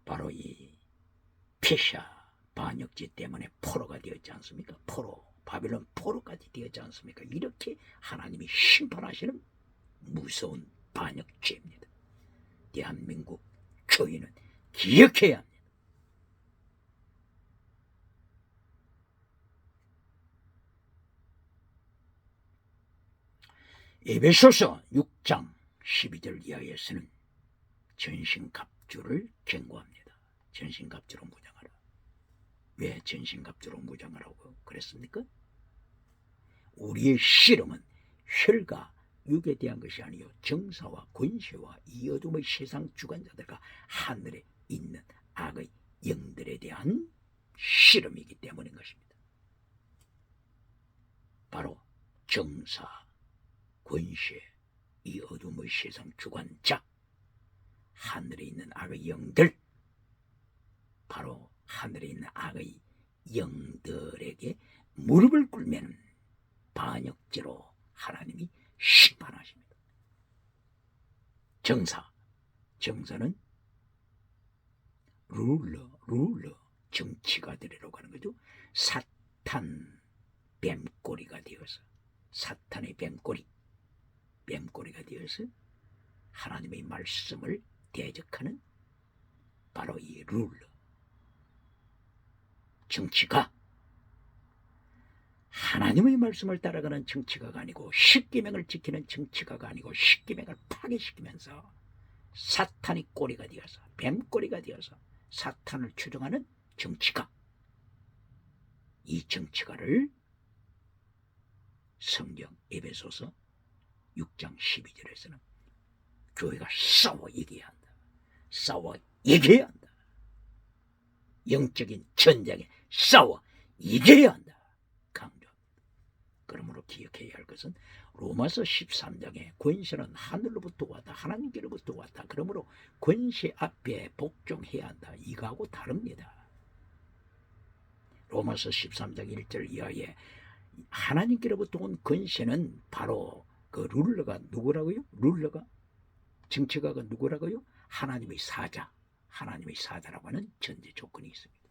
바로 이 폐샤 반역죄 때문에 포로가 되었지 않습니까? 바빌론 포로까지 되었지 않습니까? 이렇게 하나님이 심판하시는 무서운 반역죄입니다. 대한민국 교회는 기억해야 합니다. 에베소서 6장 12절 이하에서는 전신갑주를 경고합니다. 전신갑주로 무장하라. 왜 전신갑주로 무장하라고 그랬습니까? 우리의 씨름은 혈과 육에 대한 것이 아니요 정사와 권세와 이 어둠의 세상 주관자들과 하늘에 있는 악의 영들에 대한 씨름이기 때문인 것입니다. 바로 정사, 권세, 이 어둠의 세상 주관자, 하늘에 있는 악의 영들, 바로 하늘에 있는 악의 영들에게 무릎을 꿇면 반역죄로 하나님이 심판하십니다. 정사는 룰러, 정치가들이라고 하는 거죠. 사탄 뱀꼬리가 되어서, 사탄의 뱀꼬리가 되어서 하나님의 말씀을 대적하는 바로 이 룰러, 정치가, 하나님의 말씀을 따라가는 정치가가 아니고 십계명을 지키는 정치가가 아니고 십계명을 파괴시키면서 사탄의 꼬리가 되어서, 뱀꼬리가 되어서 사탄을 추종하는 정치가, 이 정치가를 성경 에베소서 6장 12절에서는 교회가 싸워 이겨야 한다. 싸워 이겨야 한다. 영적인 전쟁에 싸워 이겨야 한다. 강조합니다. 그러므로 기억해야 할 것은 로마서 13장에 권세는 하늘로부터 왔다. 하나님께로부터 왔다. 그러므로 권세 앞에 복종해야 한다. 이거하고 다릅니다. 로마서 13장 1절 이하에 하나님께로부터 온 권세는 바로 그 룰러가 누구라고요? 룰러가, 정치가가 누구라고요? 하나님의 사자라고 하는 전제 조건이 있습니다.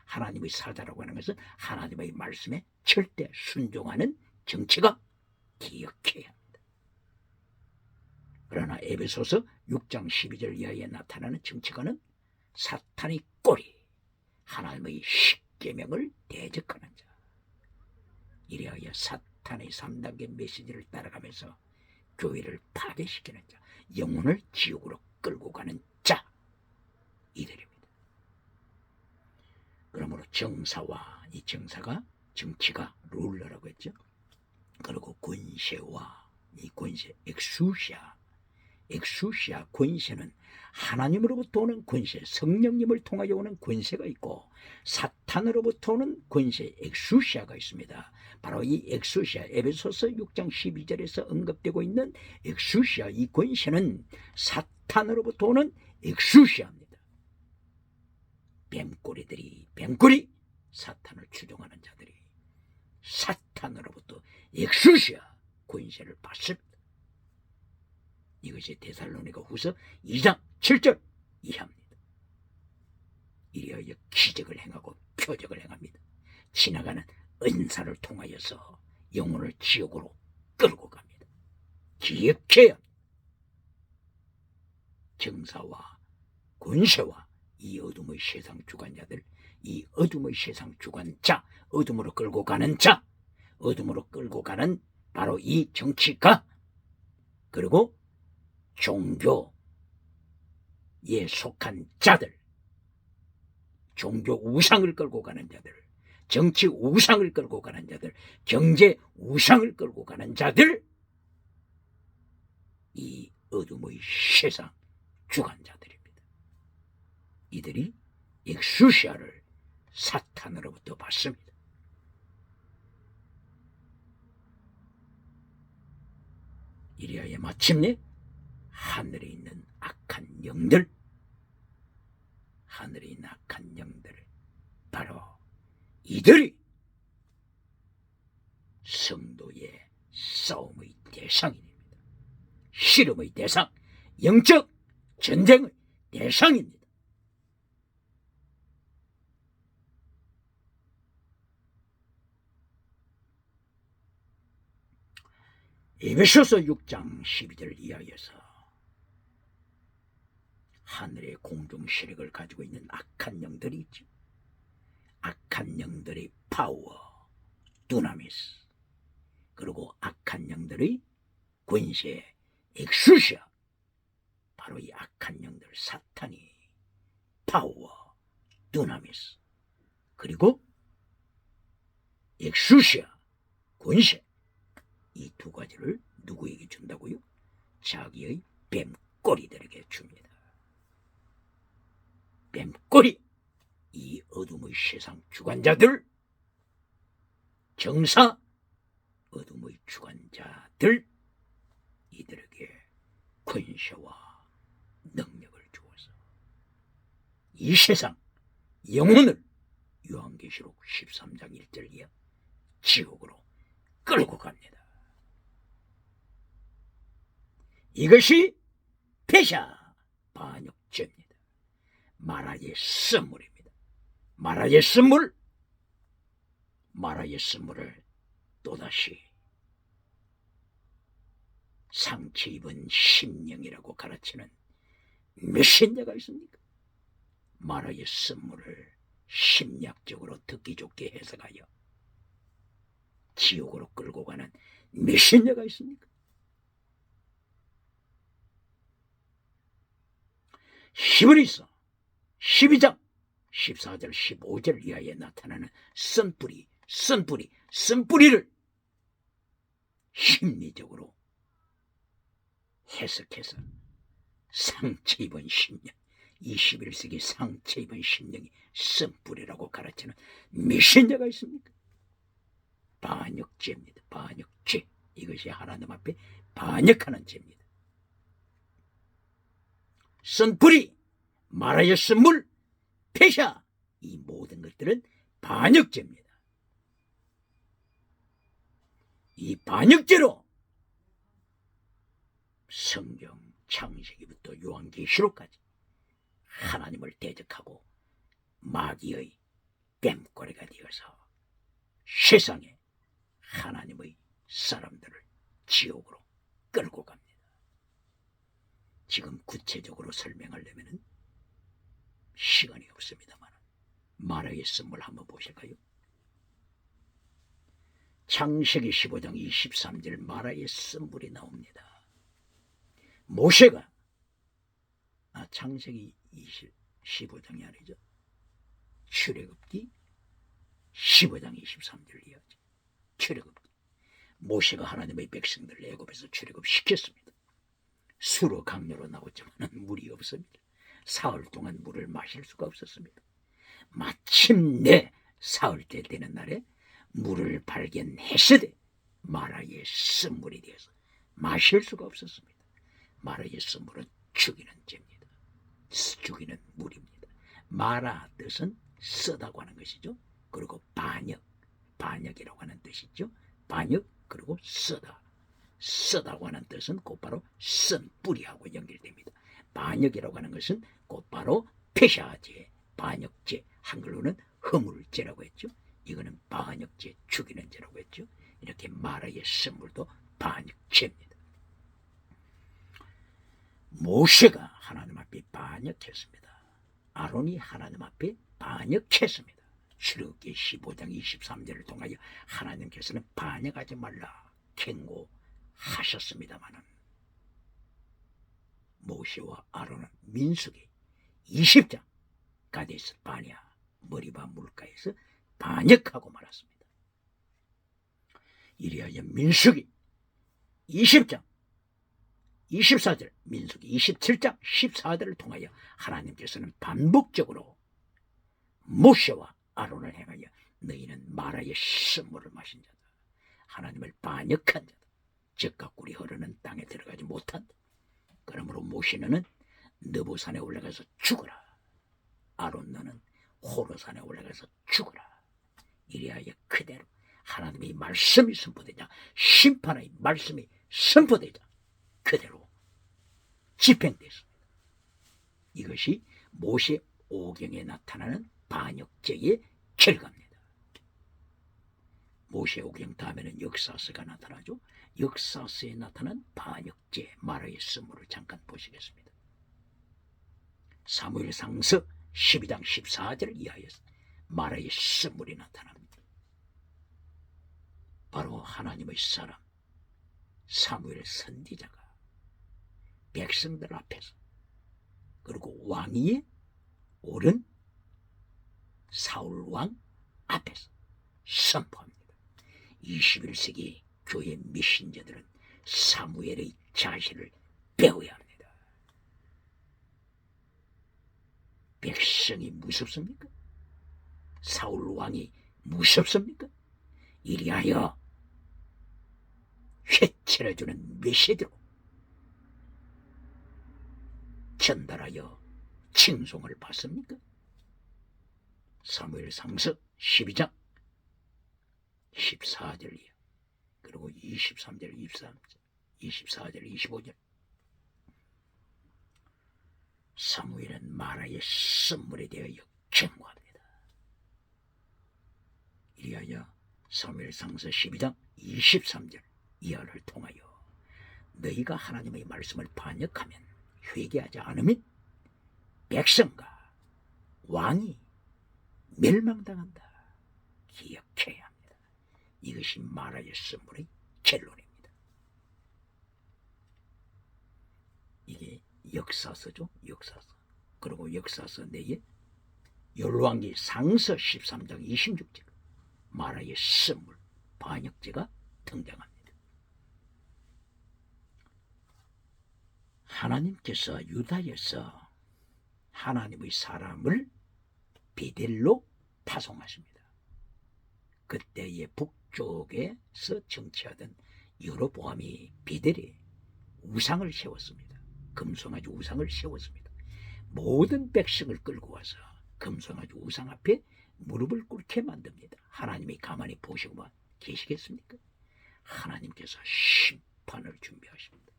하나님의 사자라고 하는 것은 하나님의 말씀에 절대 순종하는 정치가, 기억해야 합니다. 그러나 에베소서 6장 12절 이하에 나타나는 정치가는 사탄의 꼬리, 하나님의 십계명을 대적하는 자, 이래야 사탄의 3단계 메시지를 따라가면서 교회를 파괴시키는 자, 영혼을 지옥으로 끌고 가는 자, 이들입니다. 그러므로 정사와, 이 정사가, 정치가 룰러라고 했죠. 그리고 권세와, 이 권세, 엑수시아 권세는 하나님으로부터 오는 권세, 성령님을 통하여 오는 권세가 있고, 사탄으로부터 오는 권세, 엑수시아가 있습니다. 바로 이 엑수시아, 에베소서 6장 12절에서 언급되고 있는 엑수시아, 이 권세는 사탄으로부터 오는 엑수시아입니다. 뱀꼬리, 사탄을 추종하는 자들이 사탄으로부터 엑수시아 권세를 받습니다. 이것이 데살로니가 후서 2장 7절 이하입니다. 이리하여 기적을 행하고 표적을 행합니다. 지나가는 은사를 통하여서 영혼을 지옥으로 끌고 갑니다. 기억해야 합니다. 정사와 권세와 이 어둠의 세상 주관자들 이 어둠의 세상 주관자, 어둠으로 끌고 가는 자, 어둠으로 끌고 가는 바로 이 정치가, 그리고 종교에 속한 자들, 종교 우상을 끌고 가는 자들, 정치 우상을 끌고 가는 자들, 경제 우상을 끌고 가는 자들, 이 어둠의 세상 주관자들입니다. 이들이 익수시아를 사탄으로부터 받습니다. 이리하여 마침내 하늘에 있는 악한 영들, 하늘에 있는 악한 영들, 바로 이들이 성도의 싸움의 대상입니다. 실험의 대상, 영적 전쟁의 대상입니다. 에베소서 6장 12절 이하에서 하늘의 공중 세력을 가지고 있는 악한 영들이 있죠. 악한 영들의 파워, 두나미스, 그리고 악한 영들의 권세, 엑수시아, 바로 이 악한 영들 사탄이 파워, 두나미스, 그리고 엑수시아, 권세, 이 두 가지를 누구에게 준다고요? 자기의 뱀꼬리들에게 줍니다. 뱀꼬리, 이 어둠의 세상 주관자들, 정사, 어둠의 주관자들, 이들에게 권세와 능력을 주어서 이 세상 영혼을 요한계시록 13장 1절 이하 지옥으로 끌고 갑니다. 이것이 패샤 반역죄입니다. 마라의 선물입니다. 마라의 선물, 마라의 선물을 또다시 상처 입은 심령이라고 가르치는 메신저가 있습니까? 마라의 선물을 심리학적으로 듣기 좋게 해석하여 지옥으로 끌고 가는 메신저가 있습니까? 히브리서 12장 14절 15절 이하에 나타나는 선뿌리를 심리적으로 해석해서 상처 입은 심령, 21세기 상처 입은 심령이 선뿌리라고 가르치는 메신저가 있습니까? 반역죄입니다. 반역죄. 이것이 하나님 앞에 반역하는 죄입니다. 선뿌리, 마라의 선물, 패샤, 이 모든 것들은 반역죄입니다. 이 반역죄로 성경 창세기부터 요한계시록까지 하나님을 대적하고 마귀의 뱀꼬리가 되어서 세상에 하나님의 사람들을 지옥으로 끌고 갑니다. 지금 구체적으로 설명하려면 시간이 없습니다만 마라의 선물 한번 보실까요? 창세기 15장 23절 마라의 선물이 나옵니다. 모세가 창세기 15장이 아니죠. 출애굽기 15장 23절 이하죠. 출애굽기. 모세가 하나님의 백성들을 애굽에서 출애굽시켰습니다. 수로 강요로 나왔지만 물이 없습니다. 사흘 동안 물을 마실 수가 없었습니다. 마침내 사흘째 되는 날에 물을 발견했으되 마라의 선물이 되어서 마실 수가 없었습니다. 마라의 선물은 죽이는 죄입니다. 죽이는 물입니다. 마라 뜻은 쓰다고 하는 것이죠. 그리고 반역이라고 하는 뜻이죠. 반역, 그리고 쓰다고 하는 뜻은 곧바로 선뿌리하고 연결됩니다. 반역이라고 하는 것은 곧바로 패샤죄, 반역죄, 한글로는 허물죄라고 했죠. 이거는 반역죄, 죽이는 죄라고 했죠. 이렇게 마라의 선물도 반역죄입니다. 모세가 하나님 앞에 반역했습니다. 아론이 하나님 앞에 반역했습니다. 출애굽기 15장 23절을 통하여 하나님께서는 반역하지 말라 경고하셨습니다마는 모세와 아론은 민수기 20장 가데스 바네아 머리바 물가에서 반역하고 말았습니다. 이리하여 민수기 20장 24절, 민수기 27장 14절을 통하여 하나님께서는 반복적으로 모세와 아론을 행하여 너희는 마라의 쓴물을 마신 자다, 하나님을 반역한 자다, 젖과 꿀이 흐르는 땅에 들어가지 못한다. 그러므로 모세는 느보산에 올라가서 죽어라, 아론 너는 호로산에 올라가서 죽어라. 이리하여 그대로 하나님의 말씀이 선포되자, 심판의 말씀이 선포되자 그대로 집행됐습니다. 이것이 모세 오경에 나타나는 반역죄의 결과입니다. 모세 오경 다음에는 역사서가 나타나죠. 역사서에 나타난 반역죄 마라의 쓴물을 잠깐 보시겠습니다. 사무엘상서 12장 14절 이하에 마라의 쓴물이 나타납니다. 바로 하나님의 사람 사무엘 선지자가 백성들 앞에서 그리고 왕위에 오른 사울 왕 앞에서 선포합니다. 21세기 교회 미신자들은 사무엘의 자세를 배워야 합니다. 백성이 무섭습니까? 사울 왕이 무섭습니까? 이리하여 회칠해주는 메시지로 전달하여 칭송을 받습니까? 사무엘상서 12장 14절이요. 그리고 23절, 24절, 25절. 사무엘은 마라의 쓴물에 대하여 경고합니다. 이리하여 사무엘상서 12장 23절 이하를 통하여 너희가 하나님의 말씀을 반역하면, 회개하지 않으면 백성과 왕이 멸망당한다. 기억해야 합니다. 이것이 마라의 쓴물의 결론입니다. 이게 역사서죠. 역사서. 그리고 역사서 내에 열왕기 상서 13장 26절 마라의 쓴물 반역죄가 등장합니다. 하나님께서 유다에서 하나님의 사람을 베델로 파송하십니다. 그때의 북쪽에서 정치하던 여로보암이 베델에 우상을 세웠습니다. 금송아지 우상을 세웠습니다. 모든 백성을 끌고 와서 금송아지 우상 앞에 무릎을 꿇게 만듭니다. 하나님이 가만히 보시고만 계시겠습니까? 하나님께서 심판을 준비하십니다.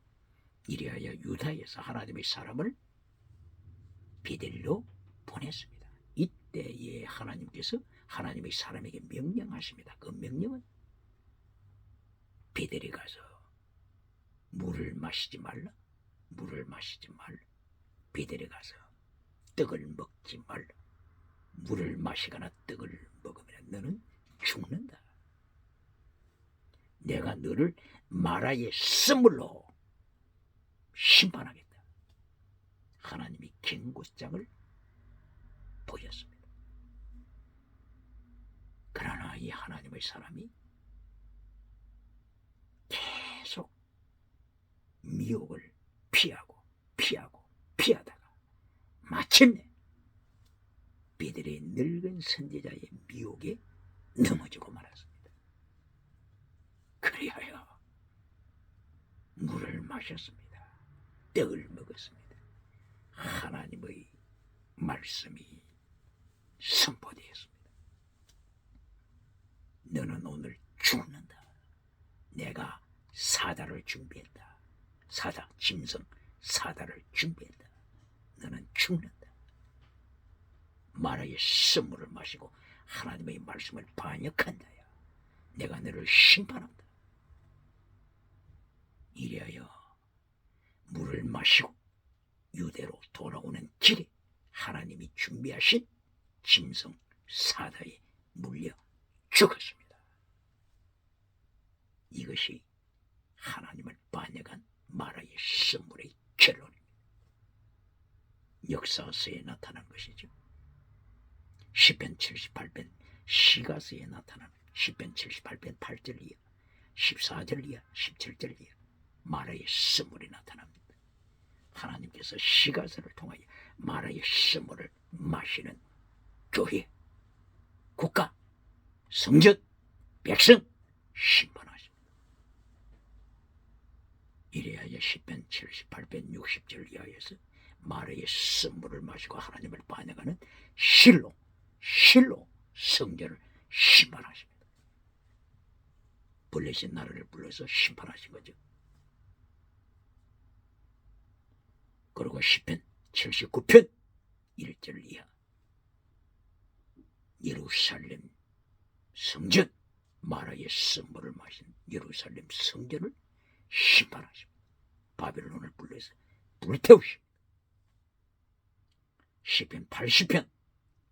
이리하여 유다에서 하나님의 사람을 베델로 보냈습니다. 이때에 하나님께서 하나님의 사람에게 명령하십니다. 그 명령은 베델에 가서 물을 마시지 말라. 물을 마시지 말라. 베델에 가서 떡을 먹지 말라. 물을 마시거나 떡을 먹으면 너는 죽는다. 내가 너를 마라의 쓴물로 심판하겠다. 하나님이 경고장을 보였습니다. 그러나 이 하나님의 사람이 계속 미혹을 피하다가 마침내 베델의 늙은 선지자의 미혹에 넘어지고 말았습니다. 그리하여 물을 마셨습니다. 떡을 먹었습니다. 하나님의 말씀이 선포되었습니다. 너는 오늘 죽는다. 내가 사다를 준비했다. 사다, 짐승 사다를 준비했다. 너는 죽는다. 마라의 쓴물을 마시고 하나님의 말씀을 반역한 자야. 내가 너를 심판한다. 이리하여 물을 마시고 유대로 돌아오는 길에 하나님이 준비하신 짐승 사다에 물려 죽었습니다. 이것이 하나님을 반역한 마라의 선물의 결론입니다. 역사서에 나타난 것이죠. 시편 78편 시가서에 나타나는 시편 78편 8절 이하 14절 이하 17절 이하 마라의 선물이 나타납니다. 하나님께서 시가서를 통하여 마라의 선물을 마시는 교회, 국가, 성전, 백성 심판하십니다. 이래야 시편 78편 60절 이하에서 마라의 선물을 마시고 하나님을 반역하는 실로 성전을 심판하십니다. 블레셋 나라를 불러서 심판하신 거죠. 그리고 시편 79편 1절 이하 예루살렘 성전, 마라의 선물을 마신 예루살렘 성전을 심판하십니다. 바벨론을 불러서 불태우십니다. 시편 80편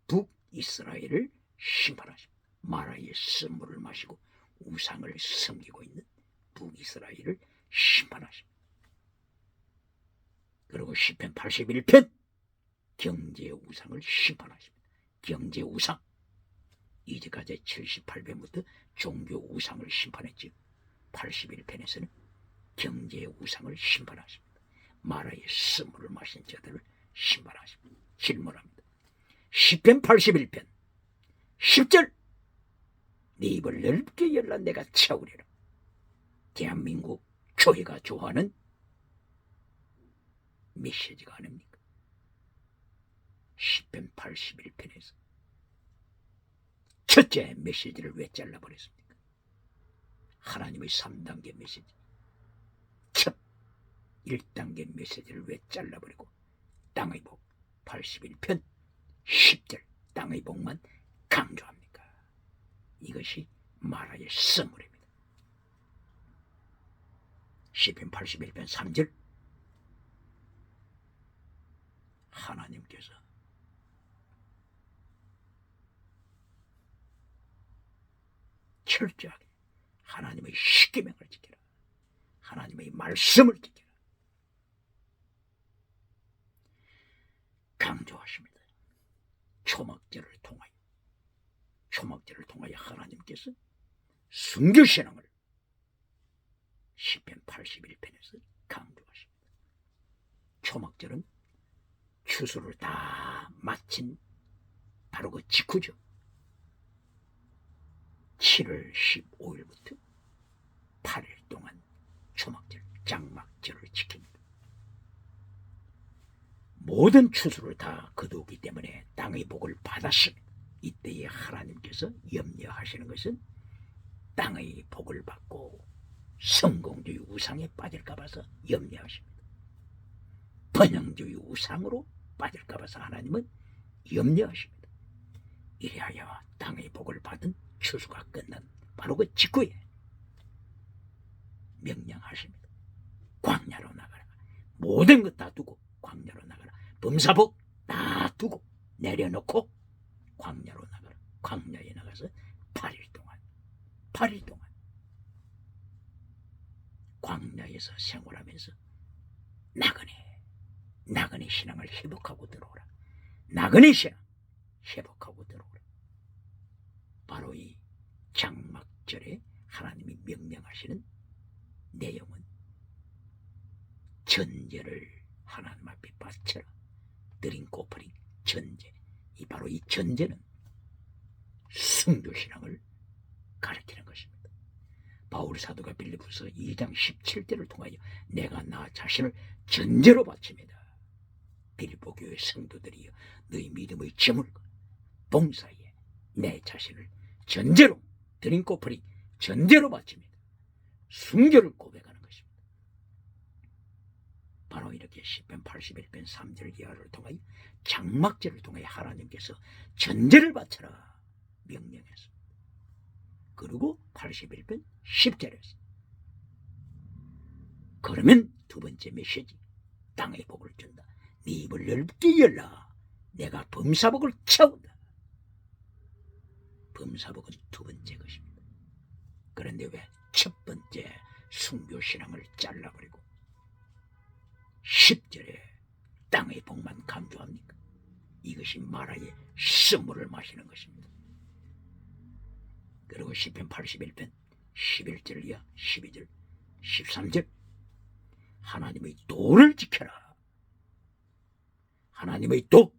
북이스라엘을 심판하십니다. 마라의 선물을 마시고 우상을 섬기고 있는 북이스라엘을 심판하십니다. 그리고 시편 81편 경제 우상을 심판하십니다. 경제 우상, 이제까지 78편부터 종교 우상을 심판했죠. 81편에서는 경제 우상을 심판하십니다. 마라의 선물을 마신 자들을 심판하십니다. 질문합니다. 시편 81편 10절 네 입을 넓게 열라 내가 채우리라. 대한민국 교회가 좋아하는 메시지가 아닙니까? 시편 81편에서 첫째 메시지를 왜 잘라버렸습니까? 하나님의 3단계 메시지, 첫 1단계 메시지를 왜 잘라버리고 땅의 복 81편 10절 땅의 복만 강조합니까? 이것이 마라의 선물입니다. 시편 81편 3절 하나님께서 철저하게 하나님의 십계명을 지켜라. 하나님의 말씀을 지켜라. 강조하십니다. 초막절을 통하여 하나님께서 순교신앙을 시편 81편에서 강조하십니다. 초막절은 추수를 다 마친 바로 그 직후죠. 7월 15일부터 8일 동안 초막절, 장막절을 지킵니다. 모든 추수를 다 거두기 때문에 땅의 복을 받았습니다. 이때에 하나님께서 염려하시는 것은 땅의 복을 받고 성공주의 우상에 빠질까 봐서 염려하십니다. 번영주의 우상으로 빠질까 봐서 하나님은 염려하십니다. 이래하여 땅의 복을 받은 추수가 끝난 바로 그 직후에 명령하십니다. 광야로 나가라. 모든 것 다 두고 광야로 나가라. 범사복 다 두고 내려놓고 광야로 나가라. 광야에 나가서 8일 동안 광야에서 생활하면서 나그네 신앙을 회복하고 들어오라. 나그네 신앙 회복하고 들어오라. 바로 이 장막절에 하나님이 명령하시는 내용은 전제를 하나님 앞에 바쳐라. 드린 코프링 전제. 이 바로 이 전제는 순교신앙을 가르치는 것입니다. 바울 사도가 빌립보서 2장 17절을 통하여 내가 나 자신을 전제로 바칩니다. 빌립보 교회 성도들이여 너희 믿음의 저물과 봉사에 내 자신을 전제로 드린 코프링 전제로 바칩니다. 순교를 고백하는 것입니다. 바로 이렇게 시편 81편 3절 이하를 통하여 장막절을 통하여 하나님께서 전제를 바쳐라 명령했습니다. 그리고 81편 10절에서 그러면 두 번째 메시지 땅의 복을 준다. 네 입을 넓게 열라. 내가 범사복을 채운다. 범사복은 두 번째 것입니다. 그런데 왜 첫 번째 순교신앙을 잘라버리고 10절에 땅의 복만 강조합니까? 이것이 마라의 쓴물을 마시는 것입니다. 그리고 시편 81편 11절 이하 12절 13절 하나님의 도를 지켜라. 하나님의 도,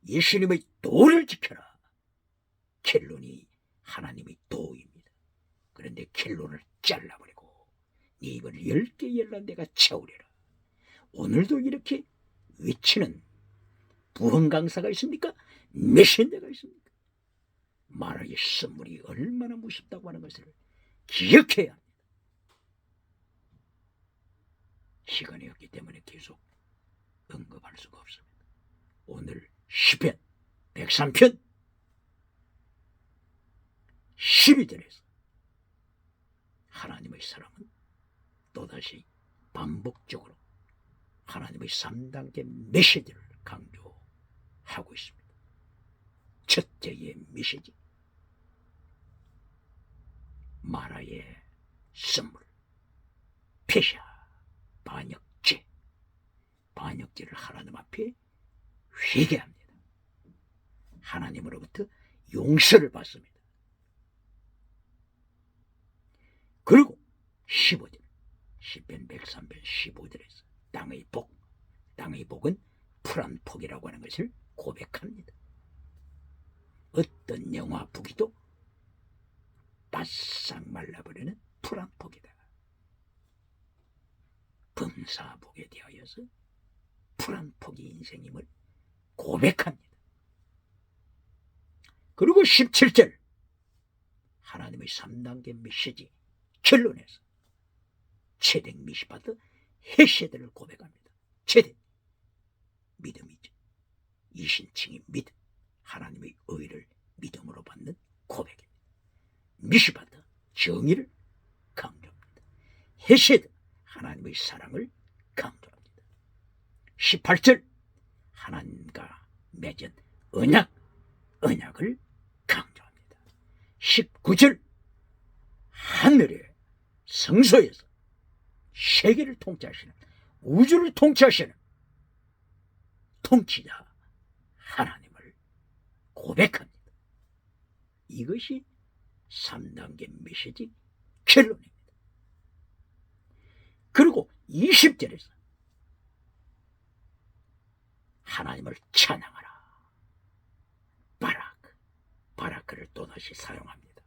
예수님의 도를 지켜라. 켈론이 하나님의 도입니다. 그런데 켈론을 잘라버리고 네 입을 10개 열라 내가 채우리라. 오늘도 이렇게 외치는 부흥 강사가 있습니까? 메신저가 있습니까? 마라의 선물이 얼마나 무섭다고 하는 것을 기억해야 합니다. 시간이 없기 때문에 계속 언급할 수가 없습니다. 오늘 시편 103편 12절에서 하나님의 사람은 또다시 반복적으로 하나님의 3단계 메시지를 강조하고 있습니다. 첫째의 메시지, 마라의 선물, 폐샤, 반역죄, 반역죄를 하나님 앞에 회개합니다. 하나님으로부터 용서를 받습니다. 그리고 15절, 시편 103편 15절에서 땅의 복, 땅의 복은 푸른 폭이라고 하는 것을 고백합니다. 어떤 영화 부기도 바싹 말라버리는 푸른 폭이다. 범사복에 대하여서 푸른 폭이 인생임을 고백합니다. 그리고 17절 하나님의 3단계 메시지 결론에서 체덱 미시바드 헤세드를 고백합니다. 체덱 믿음이죠. 이신칭이 믿음, 하나님의 의를 믿음으로 받는 고백입니다. 미시바드 정의를 강조합니다. 헤세드 하나님의 사랑을 강조합니다. 18절 하나님과 맺은 언약을 강조합니다. 19절 하늘의 성소에서 세계를 통치하시는, 우주를 통치하시는 통치자 하나님을 고백합니다. 이것이 3단계 메시지 결론입니다. 그리고 20절에서 하나님을 찬양하라. 바라크를 또다시 사용합니다.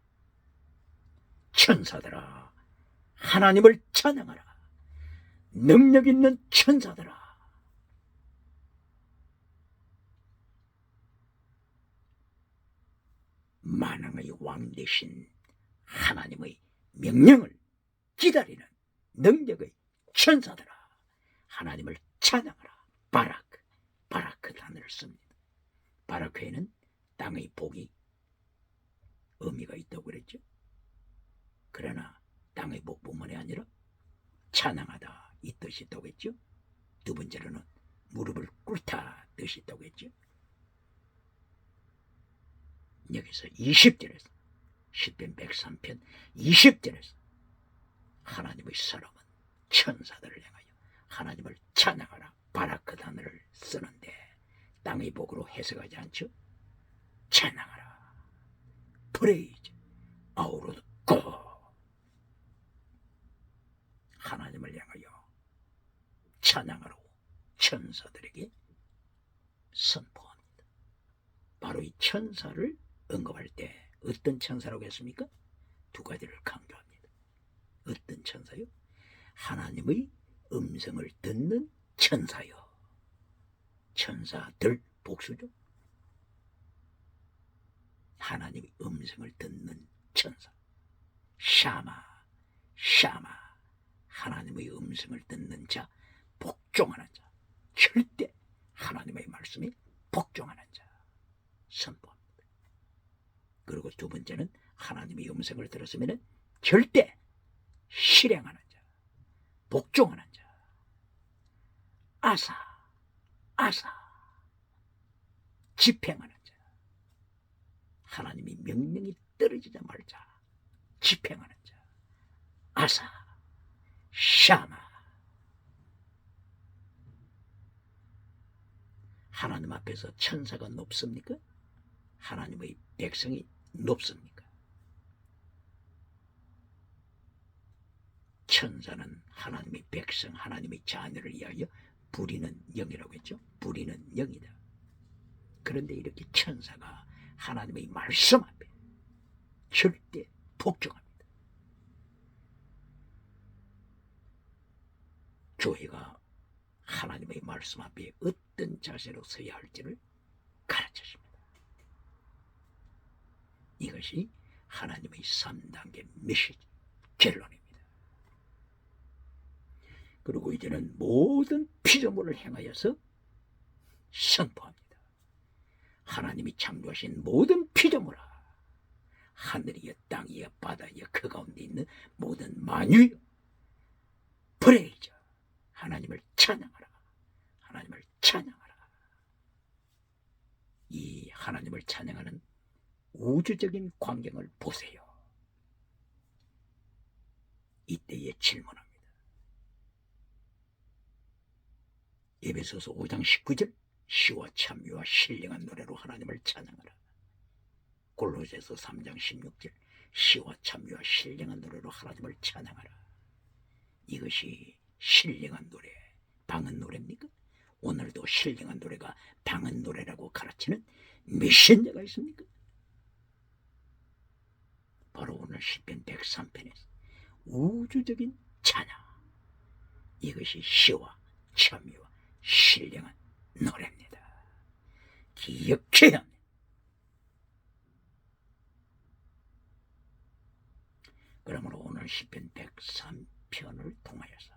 천사들아 하나님을 찬양하라. 능력 있는 천사들아 만왕의 왕 되신 하나님의 명령을 기다리는 능력의 천사들아 하나님을 찬양하라. 바라크 단어를 씁니다. 바라크에는 땅의 복이 의미가 있다고 그랬죠. 그러나 땅의 복뿐만이 아니라 찬양하다 이 뜻이 있다고 했죠. 두 번째로는 무릎을 꿇다 뜻이 있다고 했죠. 여기서 20절에서 시편 103편 20절에서 하나님의 사람은 천사들을 향하여 하나님을 찬양하라. 바라크 단어를 쓰는데 땅의 복으로 해석하지 않죠. 찬양하라. 프레이즈 아우로드 고 하나님을 향하여 찬양하라고 천사들에게 선포합니다. 바로 이 천사를 언급할 때 어떤 천사라고 했습니까? 두 가지를 강조합니다. 어떤 천사요? 하나님의 음성을 듣는 천사요. 천사들 복수죠. 하나님의 음성을 듣는 천사. 샤마 하나님의 음성을 듣는 자, 복종하는 자. 절대 하나님의 말씀에 복종하는 자 선포합니다. 그리고 두 번째는 하나님의 음성을 들었으면 절대 실행하는 자, 복종하는 자. 아사 집행하는 자. 하나님이 명령이 떨어지자마자 집행하는 자, 아사, 샤마. 하나님 앞에서 천사가 높습니까? 하나님의 백성이 높습니까? 천사는 하나님의 백성, 하나님의 자녀를 위하여 부리는 영이라고 했죠. 부리는 영이다. 그런데 이렇게 천사가 하나님의 말씀 앞에 절대 복종합니다. 교회가 하나님의 말씀 앞에 어떤 자세로 서야 할지를 가르쳐줍니다. 이것이 하나님의 3단계 메시지 결론입니다. 그리고 이제는 모든 피조물을 행하여서 선포합니다. 하나님이 창조하신 모든 피조물아, 하늘이여 땅이여 바다이여 그 가운데 있는 모든 만유여, 프레이저, 하나님을 찬양하라. 하나님을 찬양하라. 이 하나님을 찬양하는 우주적인 광경을 보세요. 이때에 질문합니다. 에베소서 5장 19절, 시와 참유와 신령한 노래로 하나님을 찬양하라. 골로새서 3장 16절, 시와 참유와 신령한 노래로 하나님을 찬양하라. 이것이 신령한 노래, 방언 노래입니까? 오늘도 신령한 노래가 방언 노래라고 가르치는 메신저가 있습니까? 바로 오늘 시편 103편에서 우주적인 찬양, 이것이 시와 참유와 신령한 노래입니다. 기억해야 합니다. 그러므로 오늘 시편 103편을 통하여서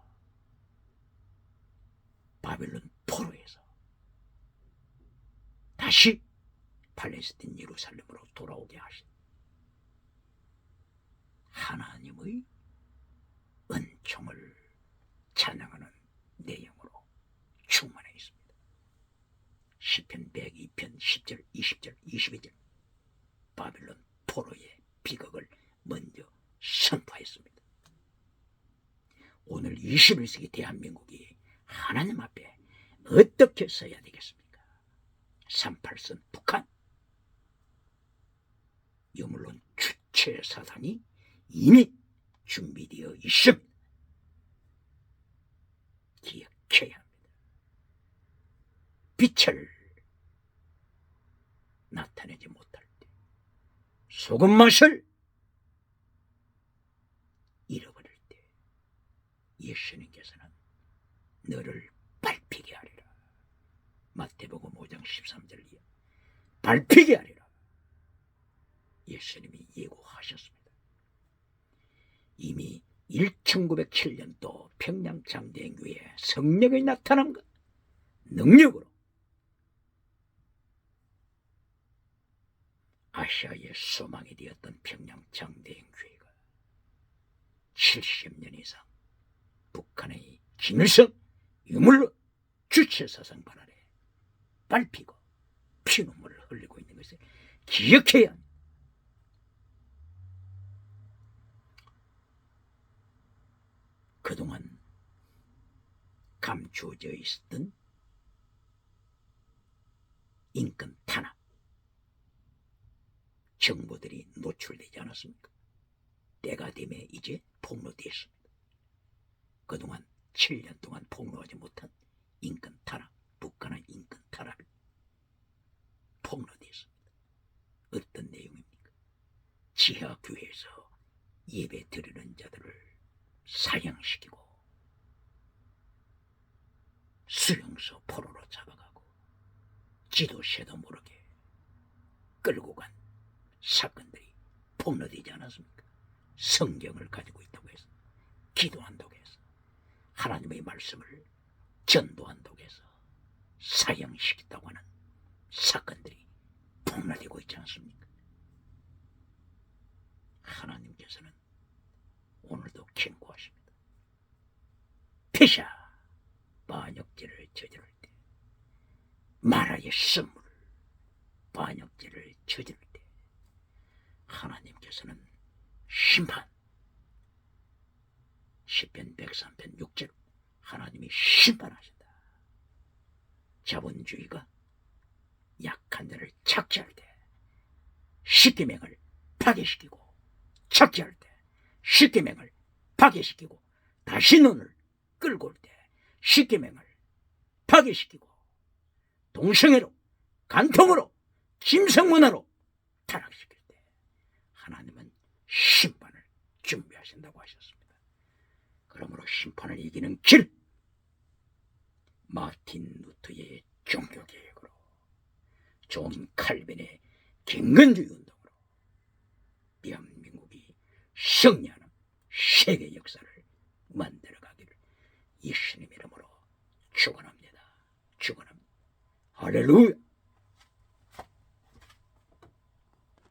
바벨론 포로에서 다시 팔레스틴 예루살렘으로 돌아오게 하신 하나님의 은총을 찬양하는 내용으로 충만해 있습니다. 시편 102편 10절, 20절, 22절, 바벨론 포로의 비극을 먼저 선포했습니다. 오늘 21세기 대한민국이 하나님 앞에 어떻게 서야 되겠습니까? 38선 북한, 물론 주체 사상이 이미 준비되어 있습니다. 기억해야 합니다. 빛을 나타내지 못할 때, 소금 맛을 잃어버릴 때, 예수님께서는 너를 밟히게 하리라. 마태복음 5장 13절이요. 밟히게 하리라. 예수님이 예고하셨습니다. 이미 1907년도 평양장대교회에 성령이 나타난 것, 능력으로 아시아의 소망이 되었던 평양장대교회가 70년 이상 북한의 김일성 유물로 주체사상 발언에 밟히고 피눈물을 흘리고 있는 것을 기억해야 합니다. 그동안 감추어져 있었던 인권 탄압 정보들이 노출되지 않았습니까? 때가 되면 이제 폭로되었습니다. 그동안 7년 동안 폭로하지 못한 인권 탄압, 북한의 인권 탄압이 폭로되었습니다. 어떤 내용입니까? 지하교회에서 예배 드리는 자들을 사형시키고 수용소 포로로 잡아가고 지도새도 모르게 끌고 간 사건들이 폭로되지 않았습니까? 성경을 가지고 있다고 해서, 기도한다고 해서, 하나님의 말씀을 전도한다고 해서 사형시켰다고 하는 사건들이 폭로되고 있지 않습니까? 하나님께서는 오늘도 경고하십니다. 페샤 반역죄를 저지를 때, 마라의 선물 반역죄를 저지를 때 하나님께서는 심판, 시편 103편 6절 하나님이 심판하신다. 자본주의가 약한 자를 착취할 때 십계명을 파괴시키고, 착취할 때 십계명을 파괴시키고, 다시 눈을 끌고 올 때 십계명을 파괴시키고, 동성애로, 간통으로, 김성문화로 타락시킬 때 하나님은 심판을 준비하신다고 하셨습니다. 그러므로 심판을 이기는 길, 마틴 루터의 종교개혁으로, 존 칼빈의 경건주의 운동으로 대한민국이 승리하는 세계 역사를 만들어가기를 예수님 이름으로 축원합니다. 축원합니다. 할렐루야.